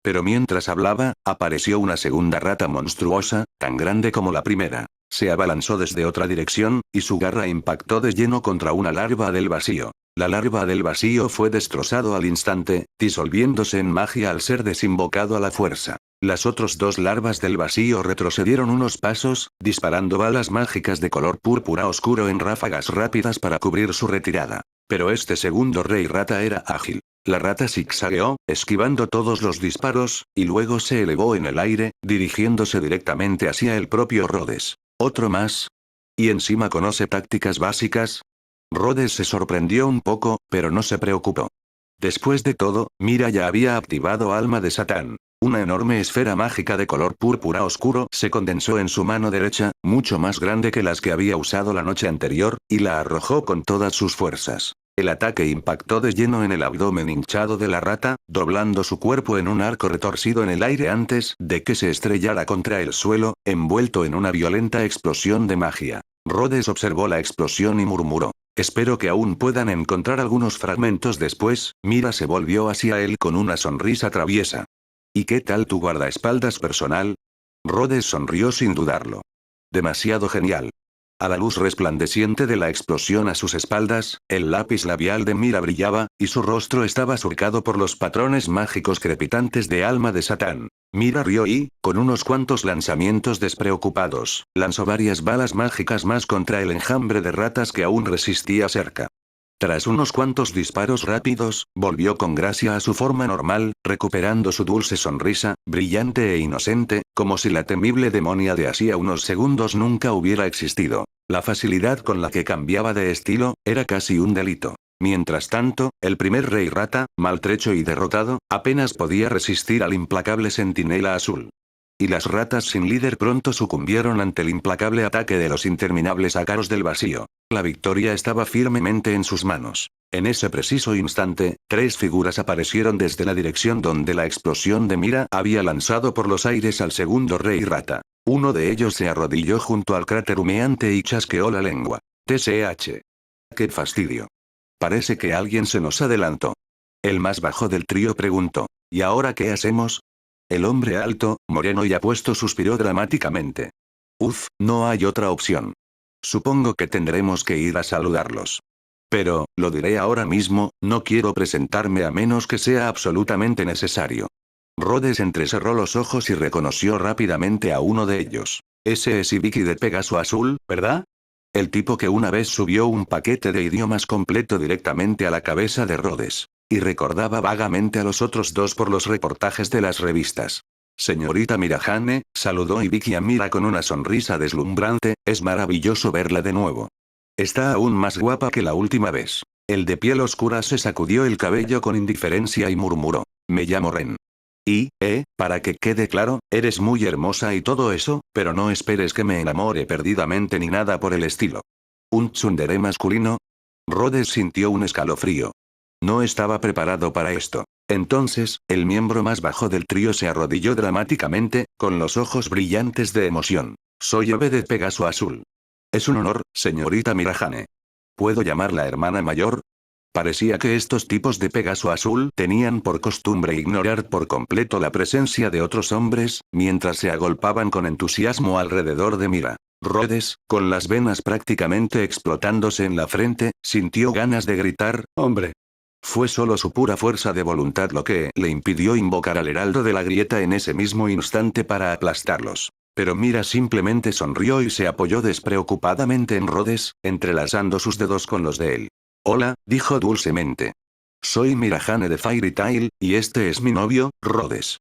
Pero mientras hablaba, apareció una segunda rata monstruosa, tan grande como la primera. Se abalanzó desde otra dirección, y su garra impactó de lleno contra una larva del vacío. La larva del vacío fue destrozado al instante, disolviéndose en magia al ser desinvocado a la fuerza. Las otras 2 larvas del vacío retrocedieron unos pasos, disparando balas mágicas de color púrpura oscuro en ráfagas rápidas para cubrir su retirada. Pero este segundo rey rata era ágil. La rata zigzagueó, esquivando todos los disparos, y luego se elevó en el aire, dirigiéndose directamente hacia el propio Rhodes. ¿Otro más? ¿Y encima conoce tácticas básicas? Rhodes se sorprendió un poco, pero no se preocupó. Después de todo, Mira ya había activado Alma de Satán. Una enorme esfera mágica de color púrpura oscuro se condensó en su mano derecha, mucho más grande que las que había usado la noche anterior, y la arrojó con todas sus fuerzas. El ataque impactó de lleno en el abdomen hinchado de la rata, doblando su cuerpo en un arco retorcido en el aire antes de que se estrellara contra el suelo, envuelto en una violenta explosión de magia. Rhodes observó la explosión y murmuró. Espero que aún puedan encontrar algunos fragmentos después. Mira se volvió hacia él con una sonrisa traviesa. ¿Y qué tal tu guardaespaldas personal? Rhodes sonrió sin dudarlo. Demasiado genial. A la luz resplandeciente de la explosión a sus espaldas, el lápiz labial de Mira brillaba, y su rostro estaba surcado por los patrones mágicos crepitantes de Alma de Satán. Mira rió y, con unos cuantos lanzamientos despreocupados, lanzó varias balas mágicas más contra el enjambre de ratas que aún resistía cerca. Tras unos cuantos disparos rápidos, volvió con gracia a su forma normal, recuperando su dulce sonrisa, brillante e inocente, como si la temible demonia de hacía unos segundos nunca hubiera existido. La facilidad con la que cambiaba de estilo, era casi un delito. Mientras tanto, el primer rey rata, maltrecho y derrotado, apenas podía resistir al implacable centinela azul. Y las ratas sin líder pronto sucumbieron ante el implacable ataque de los interminables ácaros del vacío. La victoria estaba firmemente en sus manos. En ese preciso instante, tres figuras aparecieron desde la dirección donde la explosión de Mira había lanzado por los aires al segundo rey rata. Uno de ellos se arrodilló junto al cráter humeante y chasqueó la lengua. TSH. ¡Qué fastidio! Parece que alguien se nos adelantó. El más bajo del trío preguntó. ¿Y ahora qué hacemos? El hombre alto, moreno y apuesto suspiró dramáticamente. Uf, no hay otra opción. Supongo que tendremos que ir a saludarlos. Pero, lo diré ahora mismo, no quiero presentarme a menos que sea absolutamente necesario. Rhodes entrecerró los ojos y reconoció rápidamente a uno de ellos. Ese es Ibiki de Pegaso Azul, ¿verdad? El tipo que una vez subió un paquete de idiomas completo directamente a la cabeza de Rhodes. Y recordaba vagamente a los otros dos por los reportajes de las revistas. Señorita Mirahane, saludó Ibiki a Mira con una sonrisa deslumbrante, es maravilloso verla de nuevo. Está aún más guapa que la última vez. El de piel oscura se sacudió el cabello con indiferencia y murmuró. Me llamo Ren. Y, para que quede claro, eres muy hermosa y todo eso, pero no esperes que me enamore perdidamente ni nada por el estilo. ¿Un tsundere masculino? Rhodes sintió un escalofrío. No estaba preparado para esto. Entonces, el miembro más bajo del trío se arrodilló dramáticamente, con los ojos brillantes de emoción. Soy Ove de Pegaso Azul. Es un honor, señorita Mirahane. ¿Puedo llamarla hermana mayor? Parecía que estos tipos de Pegaso Azul tenían por costumbre ignorar por completo la presencia de otros hombres, mientras se agolpaban con entusiasmo alrededor de Mira. Rhodes, con las venas prácticamente explotándose en la frente, sintió ganas de gritar, ¡hombre! Fue solo su pura fuerza de voluntad lo que le impidió invocar al heraldo de la grieta en ese mismo instante para aplastarlos. Pero Mira simplemente sonrió y se apoyó despreocupadamente en Rhodes, entrelazando sus dedos con los de él. Hola, dijo dulcemente. Soy Mirahane de Fairy Tail, y este es mi novio, Rhodes.